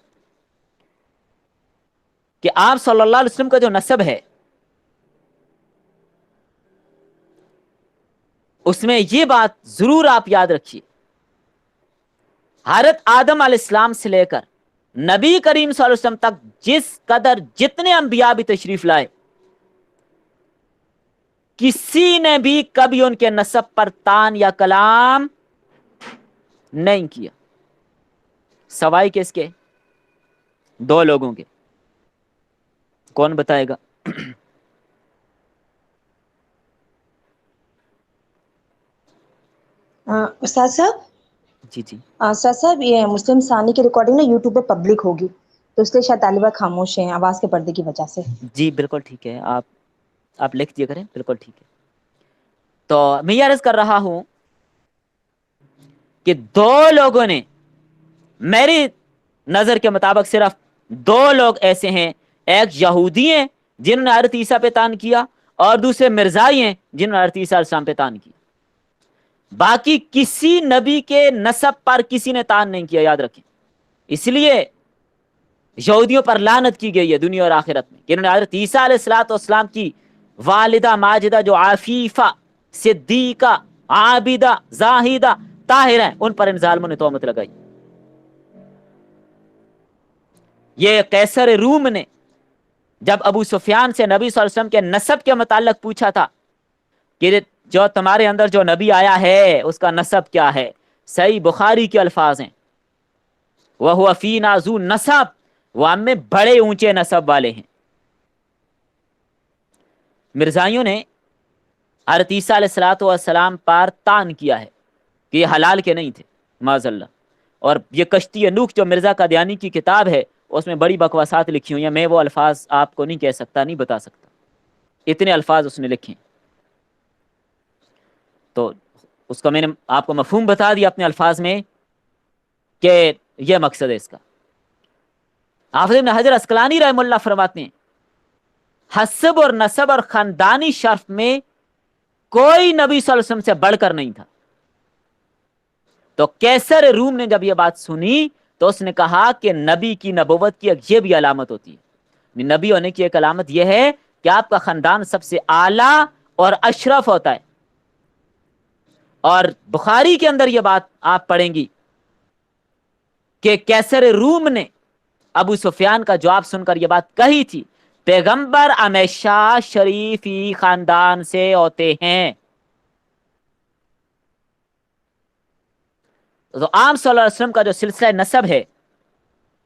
کہ آپ صلی اللہ علیہ وسلم کا جو نسب ہے اس میں یہ بات ضرور آپ یاد رکھیے، حضرت آدم علیہ السلام سے لے کر نبی کریم صلی اللہ علیہ وسلم تک جس قدر جتنے انبیاء بھی تشریف لائے، کسی نے بھی کبھی ان کے نسب پر تان یا کلام نہیں کیا، سوائے کس کے؟ دو لوگوں کے. کون بتائے گا؟ استاد صاحب، جی جی استاد صاحب، یہ مسلم ثانی کی ریکارڈنگ نا یوٹیوب پہ پبلک ہوگی، تو اس لیے شاید طالبہ خاموش ہیں آواز کے پردے کی وجہ سے. جی بالکل ٹھیک ہے، آپ لکھ دیا کریں، بالکل ٹھیک ہے. تو میں یہ عرض کر رہا ہوں کہ دو لوگوں نے، میری نظر کے مطابق صرف دو لوگ ایسے ہیں، ایک یہودی ہیں جنہوں نے حضرت عیسیٰ پہ تان کیا، اور دوسرے مرزائی ہیں جنہوں نے حضرت عیسیٰ علیہ السلام پہ تان کیا. باقی کسی نبی کے نسب پر کسی نے تان نہیں کیا، یاد رکھیں. اس لیے یہودیوں پر لعنت کی گئی ہے دنیا اور آخرت میں کہ انہوں نے حضرت عیسیٰ علیہ السلام کی والدہ ماجدہ جو عفیفہ، صدیقہ، عابدہ، زاہدہ، طاہرہ ہیں، ان پر ان ظالموں نے تہمت لگائی. یہ قیصر روم نے جب ابو سفیان سے نبی صلی اللہ علیہ وسلم کے نسب کے متعلق پوچھا تھا کہ جو تمہارے اندر جو نبی آیا ہے اس کا نسب کیا ہے، صحیح بخاری کے الفاظ ہیں، وَهُوَ فِينَا ذُو نَسَب، وہ ہم میں بڑے اونچے نسب والے ہیں. مرزائیوں نے حضرت عیسیٰ علیہ السلام پر تان کیا ہے کہ یہ حلال کے نہیں تھے، معاذ اللہ. اور یہ کشتی نوح جو مرزا قادیانی کی کتاب ہے اس میں بڑی بکواسات لکھی ہوئی ہیں، میں وہ الفاظ آپ کو نہیں کہہ سکتا، نہیں بتا سکتا، اتنے الفاظ اس نے لکھے ہیں. تو اس کا میں نے آپ کو مفہوم بتا دیا اپنے الفاظ میں کہ یہ مقصد ہے اس کا. حافظ ابن حجر عسقلانی رحمہ اللہ فرماتے ہیں حسب اور نسب اور خاندانی شرف میں کوئی نبی صلی اللہ علیہ وسلم سے بڑھ کر نہیں تھا. تو قیصر روم نے جب یہ بات سنی تو اس نے کہا کہ نبی کی نبوت کی یہ بھی علامت ہوتی ہے، نبی ہونے کی ایک علامت یہ ہے کہ آپ کا خاندان سب سے اعلیٰ اور اشرف ہوتا ہے. اور بخاری کے اندر یہ بات آپ پڑھیں گی کہ قیصر روم نے ابو سفیان کا جواب سن کر یہ بات کہی تھی، پیغمبر ہمیشہ شریفی خاندان سے ہوتے ہیں. تو عام صلی اللہ علیہ وسلم کا جو سلسلہ نسب ہے،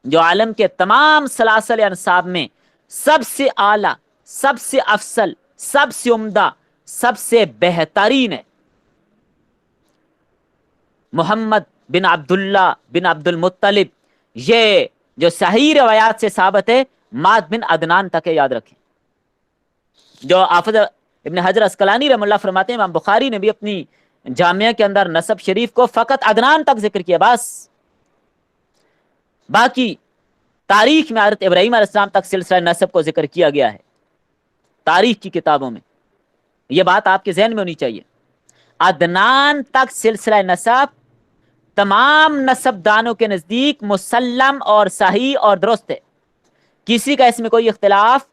جو عالم کے تمام سلاسل انساب میں سب سے اعلیٰ، سب سے افضل، سب سے عمدہ، سب سے بہترین ہے، محمد بن عبداللہ بن عبد المطلب. یہ جو صحیح روایات سے ثابت ہے ماد بن عدنان تک ہے، یاد رکھیں. جو حافظ ابن حجر عسقلانی رحمہ اللہ فرماتے ہیں امام بخاری نے بھی اپنی جامعہ کے اندر نسب شریف کو فقط عدنان تک ذکر کیا، بس باقی تاریخ میں حضرت ابراہیم علیہ السلام تک سلسلہ نسب کو ذکر کیا گیا ہے تاریخ کی کتابوں میں. یہ بات آپ کے ذہن میں ہونی چاہیے. عدنان تک سلسلہ نسب تمام نسب دانوں کے نزدیک مسلم اور صحیح اور درست ہے، کسی کا اس میں کوئی اختلاف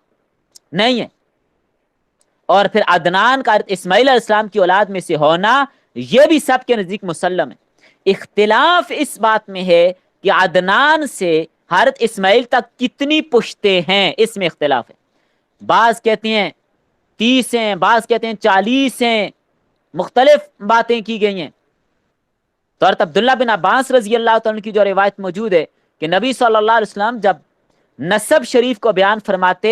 نہیں ہے. اور پھر عدنان کا اسماعیل علیہ السلام کی اولاد میں سے ہونا یہ بھی سب کے نزدیک مسلم ہے. اختلاف اس بات میں ہے کہ عدنان سے حضرت اسماعیل تک کتنی پشتے ہیں، اس میں اختلاف ہے. بعض کہتے ہیں 30 ہیں، بعض کہتے ہیں 40 ہیں، مختلف باتیں کی گئی ہیں. تو حضرت عبداللہ بن عباس رضی اللہ تعالیٰ کی جو روایت موجود ہے کہ نبی صلی اللہ علیہ وسلم جب نسب شریف کو بیان فرماتے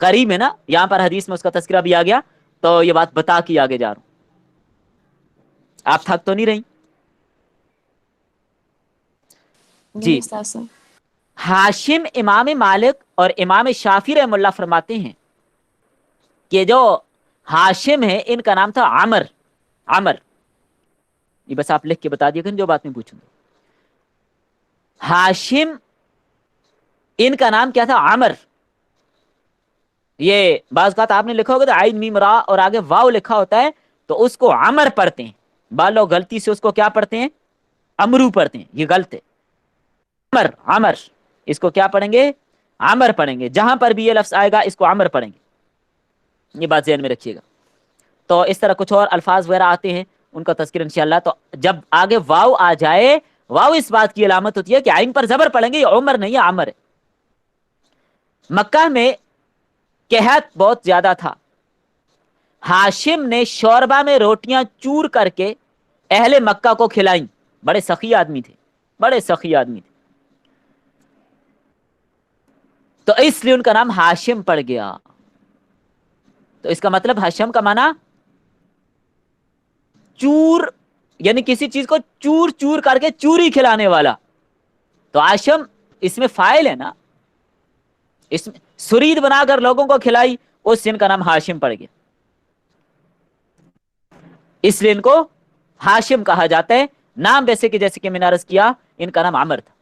قریب ہے نا, یہاں پر حدیث میں اس کا تذکرہ بھی آ گیا, تو یہ بات بتا کے آگے جا رہا ہوں. آپ تھک تو نہیں رہی؟ نہیں جی. استاد صاحب. ہاشم امام مالک اور امام شافعی رحم اللہ فرماتے ہیں کہ جو ہاشم ہے ان کا نام تھا عمر. عمر, یہ بس آپ لکھ کے بتا دیے جو بات میں پوچھوں گا. ہاشم ان کا نام کیا تھا؟ عمر. یہ بعض اوقات آپ نے لکھا ہوگا تو عین میم را اور آگے واو لکھا ہوتا ہے, تو اس کو عمر پڑھتے ہیں. بعض لوگ غلطی سے اس کو کیا پڑھتے ہیں؟ امرو پڑھتے ہیں, یہ غلط ہے. عمر, عمر, اس کو کیا پڑھیں گے؟ عمر پڑھیں گے. جہاں پر بھی یہ لفظ آئے گا اس کو عمر پڑھیں گے, یہ بات ذہن میں رکھیے گا. تو اس طرح کچھ اور الفاظ وغیرہ آتے ہیں, ان کا تذکر انشاءاللہ. تو جب آگے واو آ جائے, واو اس بات کی علامت ہوتی ہے کہ عین پر زبر پڑھیں گے, یہ عمر نہیں ہے, عمر ہے. مکہ میں قحط بہت زیادہ تھا. ہاشم نے شوربہ میں روٹیاں چور کر کے اہل مکہ کو کھلائیں. بڑے سخی آدمی تھے, بڑے سخی آدمی تھے, تو اس لیے ان کا نام ہاشم پڑ گیا. تو اس کا مطلب ہاشم کا معنی چور, یعنی کسی چیز کو چور چور کر کے چوری کھلانے والا. تو ہاشم اس میں فاعل ہے نا, اس میں سرید بنا کر لوگوں کو کھلائی, اس سے ان کا نام ہاشم پڑ گیا. اس لیے ان کو ہاشم کہا جاتا ہے. نام ویسے کہ جیسے کہ میں نے عرض کیا, ان کا نام عمر تھا.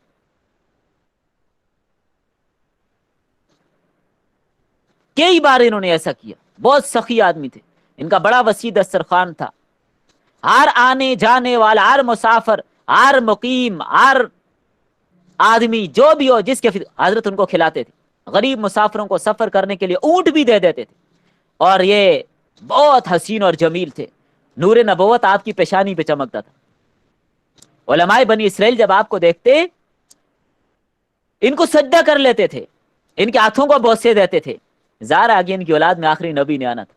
کئی بار انہوں نے ایسا کیا, بہت سخی آدمی تھے. ان کا بڑا وسیع دسترخوان تھا. ہر آنے جانے والا, ہر مسافر, ہر مقیم, ہر آدمی جو بھی ہو, جس کے حضرت ان کو کھلاتے تھے. غریب مسافروں کو سفر کرنے کے لیے اونٹ بھی دے دیتے تھے. اور یہ بہت حسین اور جمیل تھے. نور نبوت آپ کی پیشانی پہ چمکتا تھا. علماء بنی اسرائیل جب آپ کو دیکھتے, ان کو سجدہ کر لیتے تھے, ان کے ہاتھوں کو بوسے دیتے تھے. ظاہر آگے ان کی اولاد میں آخری نبی نے آنا تھا.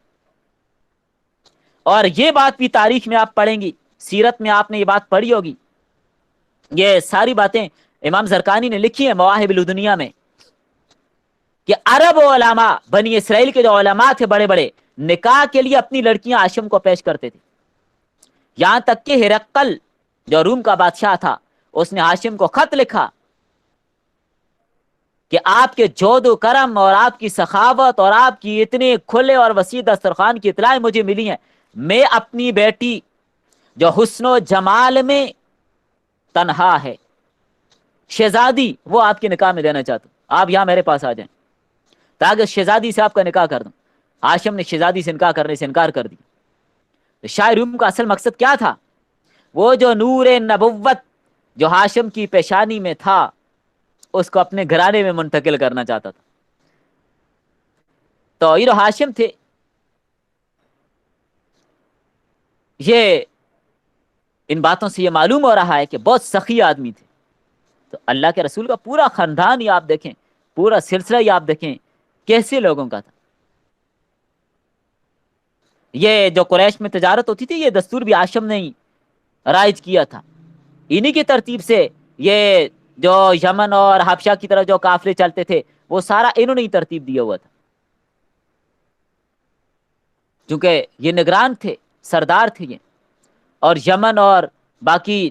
اور یہ بات بھی تاریخ میں آپ پڑھیں گی, سیرت میں آپ نے یہ بات پڑھی ہوگی. یہ ساری باتیں امام زرقانی نے لکھی ہیں مواہب الدنیا میں, کہ عرب علماء, بنی اسرائیل کے جو علماء تھے بڑے بڑے, نکاح کے لیے اپنی لڑکیاں ہاشم کو پیش کرتے تھے. یہاں تک کہ ہرقل جو روم کا بادشاہ تھا, اس نے ہاشم کو خط لکھا کہ آپ کے جود و کرم اور آپ کی سخاوت اور آپ کی اتنے کھلے اور وسیع دسترخوان کی اطلاع مجھے ملی ہیں. میں اپنی بیٹی جو حسن و جمال میں تنہا ہے, شہزادی, وہ آپ کے نکاح میں دینا چاہتا ہوں. آپ یہاں میرے پاس آ جائیں تاکہ شہزادی سے آپ کا نکاح کر دوں. ہاشم نے شہزادی سے نکاح کرنے سے انکار کر دیا. تو شاہ روم کا اصل مقصد کیا تھا؟ وہ جو نور نبوت جو ہاشم کی پیشانی میں تھا, اس کو اپنے گھرانے میں منتقل کرنا چاہتا تھا. تو یہ جو ہاشم تھے, یہ ان باتوں سے یہ معلوم ہو رہا ہے کہ بہت سخی آدمی تھے. تو اللہ کے رسول کا پورا خاندان ہی آپ دیکھیں, پورا سلسلہ ہی آپ دیکھیں, کیسے لوگوں کا تھا. یہ جو قریش میں تجارت ہوتی تھی, یہ دستور بھی ہاشم نے ہی رائج کیا تھا. انہی کی ترتیب سے یہ جو یمن اور حبشہ کی طرف جو قافلے چلتے تھے, وہ سارا انہوں نے ہی ترتیب دیا ہوا تھا. چونکہ یہ نگران تھے, سردار تھے یہ, اور یمن اور باقی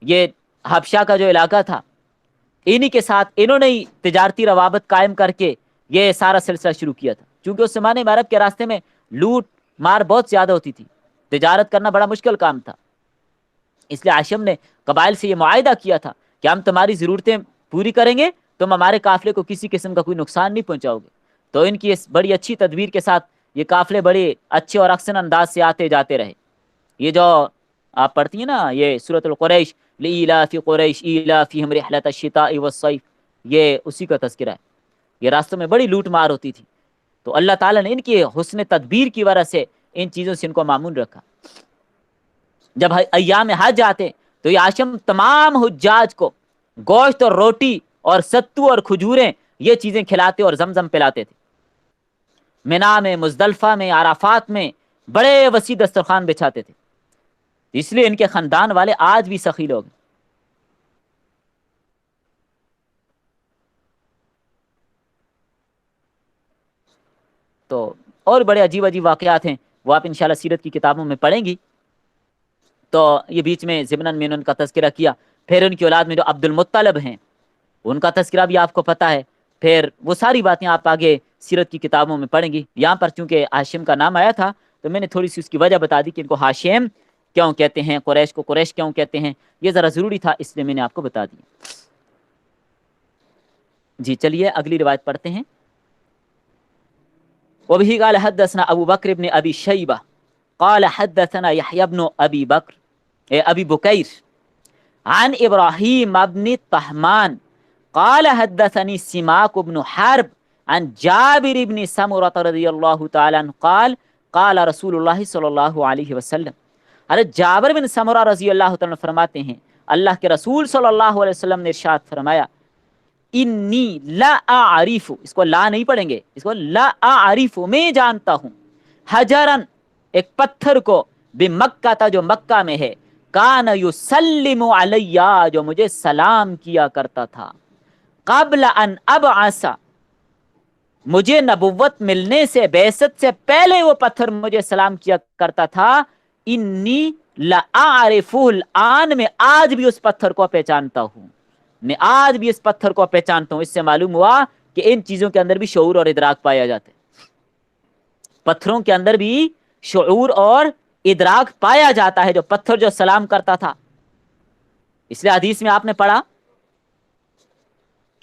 یہ حبشہ کا جو علاقہ تھا, انہی کے ساتھ انہوں نے ہی تجارتی روابط قائم کر کے یہ سارا سلسلہ شروع کیا تھا. چونکہ اس زمانے میں عرب کے راستے میں لوٹ مار بہت زیادہ ہوتی تھی, تجارت کرنا بڑا مشکل کام تھا. اس لیے ہاشم نے قبائل سے یہ معاہدہ کیا تھا کہ ہم تمہاری ضرورتیں پوری کریں گے, تم ہمارے قافلے کو کسی قسم کا کوئی نقصان نہیں پہنچاؤ گے. تو ان کی اس بڑی اچھی تدبیر کے ساتھ یہ قافلے بڑے اچھے اور احسن انداز سے آتے جاتے رہے. یہ جو آپ پڑھتی ہیں نا, یہ سورۃ القریش, لإیلاف قریش ایلافہم رحلۃ الشتاء والصیف, یہ اسی کا تذکرہ ہے. یہ راستوں میں بڑی لوٹ مار ہوتی تھی, تو اللہ تعالیٰ نے ان کی حسن تدبیر کی وجہ سے ان چیزوں سے ان کو معمون رکھا. جب ایام حج آتے تو یہ ہاشم تمام حجاج کو گوشت اور روٹی اور ستو اور کھجوریں, یہ چیزیں کھلاتے اور زمزم پلاتے تھے. مینا میں, مزدلفہ میں, عرفات میں بڑے وسیع دسترخوان بچھاتے تھے. اس لیے ان کے خاندان والے آج بھی سخی لوگ ہیں. تو اور بڑے عجیب عجیب واقعات ہیں، وہ آپ انشاءاللہ سیرت کی کتابوں میں پڑھیں گی. تو یہ بیچ میں ضمناً میں نے ان کا تذکرہ کیا. پھر ان کی اولاد میں جو عبد المطلب ہیں ان کا تذکرہ بھی آپ کو پتہ ہے. پھر وہ ساری باتیں آپ آگے سیرت کی کتابوں میں پڑھیں گی. یہاں پر چونکہ ہاشم کا نام آیا تھا تو میں نے تھوڑی سی اس کی وجہ بتا دی کہ ان کو ہاشم کیوں کہتے ہیں، قریش کو قریش کیوں کہتے ہیں، یہ ذرا ضروری تھا اس لیے میں نے آپ کو بتا دیا. جی چلیے اگلی روایت پڑھتے ہیں. وبه قال حدثنا ابو بکر بن ابی شیبہ قال حدثنا يحيى بن ابی بکیر عن ابراہیم بن طہمان قال حدثني سماك بن حرب عن جابر بن سمرة رضی اللہ تعالی عنہ قال قال رسول اللہ صلی اللہ علیہ وسلم. حضرت جابر بن سمرہ رضی اللہ تعالی عنہ فرماتے ہیں اللہ کے رسول صلی اللہ علیہ وسلم نے ارشاد فرمایا انی لا اعرف، اس کو لا نہیں پڑھیں گے، اس کو لا اعرف، میں جانتا ہوں، حجرن ایک پتھر کو، بمکہ تھا جو مکہ میں ہے، کان یسلم علی جو مجھے سلام کیا کرتا تھا، قبل ان ابعث مجھے نبوت ملنے سے، بعثت سے پہلے وہ پتھر مجھے سلام کیا کرتا تھا. انی لاعرف الان، میں آج بھی اس پتھر کو پہچانتا ہوں، میں آج بھی اس پتھر کو پہچانتا ہوں. اس سے معلوم ہوا کہ ان چیزوں کے اندر بھی شعور اور ادراک پایا جاتا ہے. پتھروں کے اندر بھی شعور اور ادراک پایا جاتا ہے، جو پتھر جو سلام کرتا تھا. اس لیے حدیث میں آپ نے پڑھا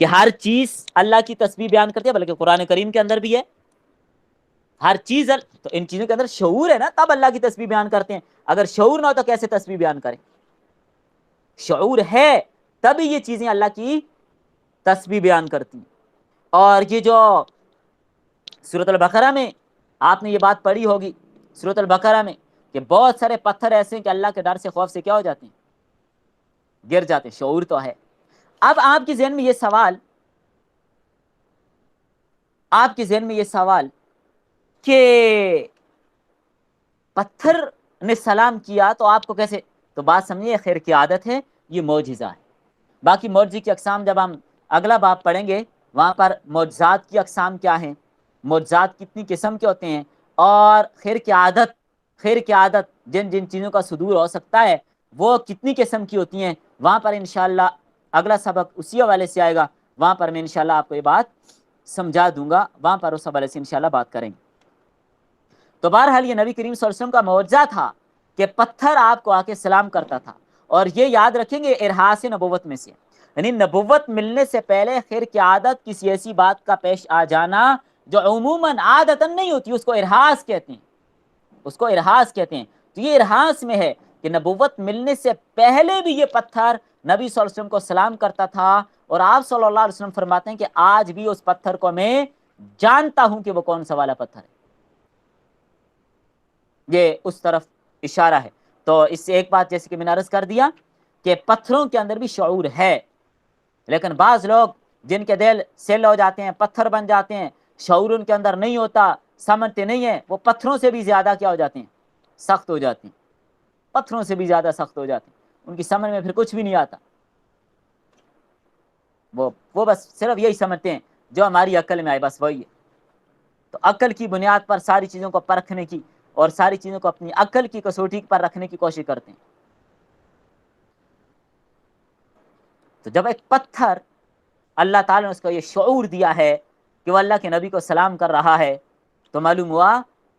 کہ ہر چیز اللہ کی تسبیح بیان کرتی ہے، بلکہ قرآن کریم کے اندر بھی ہے ہر چیز. تو ان چیزوں کے اندر شعور ہے نا، تب اللہ کی تسبیح بیان کرتے ہیں. اگر شعور نہ ہو تو کیسے تسبیح بیان کریں؟ شعور ہے تبھی یہ چیزیں اللہ کی تسبیح بیان کرتی ہیں. اور یہ جو سورۃ البقرہ میں آپ نے یہ بات پڑھی ہوگی، سورۃ البقرہ میں، کہ بہت سارے پتھر ایسے ہیں کہ اللہ کے ڈر سے، خوف سے کیا ہو جاتے ہیں؟ گر جاتے ہیں. شعور تو ہے. اب آپ کے ذہن میں یہ سوال کہ پتھر نے سلام کیا تو آپ کو کیسے؟ تو بات سمجھیے، خیر کی عادت ہے، یہ معجزہ ہے. باقی معجزے کی اقسام جب ہم اگلا باب پڑھیں گے، وہاں پر معجزات کی اقسام کیا ہیں، معجزات کتنی قسم کے ہوتے ہیں، اور خیر کی عادت جن جن چیزوں کا صدور ہو سکتا ہے وہ کتنی قسم کی ہوتی ہیں، وہاں پر انشاءاللہ اگلا سبق اسی حوالے سے آئے گا. وہاں پر میں انشاءاللہ آپ کو یہ بات سمجھا دوں گا، وہاں پر اس حوالے سے انشاءاللہ بات کریں گے. تو بہرحال یہ نبی کریم صلی اللہ علیہ وسلم کا معجزہ تھا کہ پتھر آپ کو آ کے سلام کرتا تھا. اور یہ یاد رکھیں گے ارحاس نبوت میں سے، یعنی نبوت ملنے سے پہلے خیر کی عادت کسی ایسی بات کا پیش آ جانا جو عموماً عادتاً نہیں ہوتی، اس کو ارحاس کہتے ہیں. تو یہ ارحاس میں ہے کہ نبوت ملنے سے پہلے بھی یہ پتھر نبی صلی اللہ علیہ وسلم کو سلام کرتا تھا. اور آپ صلی اللہ علیہ وسلم فرماتے ہیں کہ آج بھی اس پتھر کو میں جانتا ہوں کہ وہ کون سا والا پتھر ہے. یہ اس طرف اشارہ ہے. تو اس سے ایک بات جیسے کہ میں نے عرض کر دیا کہ پتھروں کے اندر بھی شعور ہے، لیکن بعض لوگ جن کے دل سیل ہو جاتے ہیں، پتھر بن جاتے ہیں، شعور ان کے اندر نہیں ہوتا، سمجھتے نہیں ہیں، وہ پتھروں سے بھی زیادہ کیا ہو جاتے ہیں؟ سخت ہو جاتے ہیں. پتھروں سے بھی زیادہ سخت ہو جاتے ہیں. ان کی سمجھ میں پھر کچھ بھی نہیں آتا. وہ بس صرف یہی سمجھتے ہیں جو ہماری عقل میں آئے، بس وہی ہے. تو عقل کی بنیاد پر ساری چیزوں کو پرکھنے کی اور ساری چیزوں کو اپنی عقل کی کسوٹی پر رکھنے کی کوشش کرتے ہیں. تو جب ایک پتھر اللہ تعالیٰ نے اس کو یہ شعور دیا ہے کہ وہ اللہ کے نبی کو سلام کر رہا ہے، تو معلوم ہوا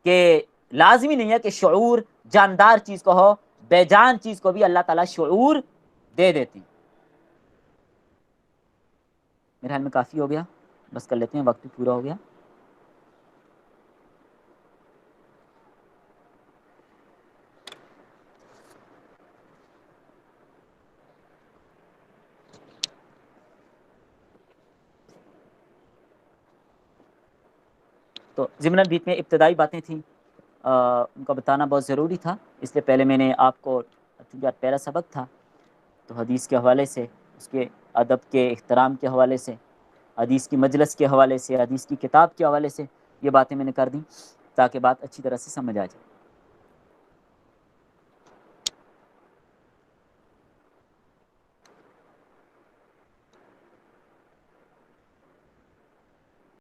کہ لازمی نہیں ہے کہ شعور جاندار چیز کو ہو، بے جان چیز کو بھی اللہ تعالیٰ شعور دے دیتی. میرے حال میں کافی ہو گیا، بس کر لیتے ہیں، وقت بھی پورا ہو گیا. تو ضمن بیچ میں ابتدائی باتیں تھیں، ان کا بتانا بہت ضروری تھا، اس لیے پہلے میں نے آپ کو پہلا سبق تھا تو حدیث کے حوالے سے، اس کے ادب کے احترام کے حوالے سے، حدیث کی مجلس کے حوالے سے، حدیث کی کتاب کے حوالے سے یہ باتیں میں نے کر دیں تاکہ بات اچھی طرح سے سمجھ آ جائے.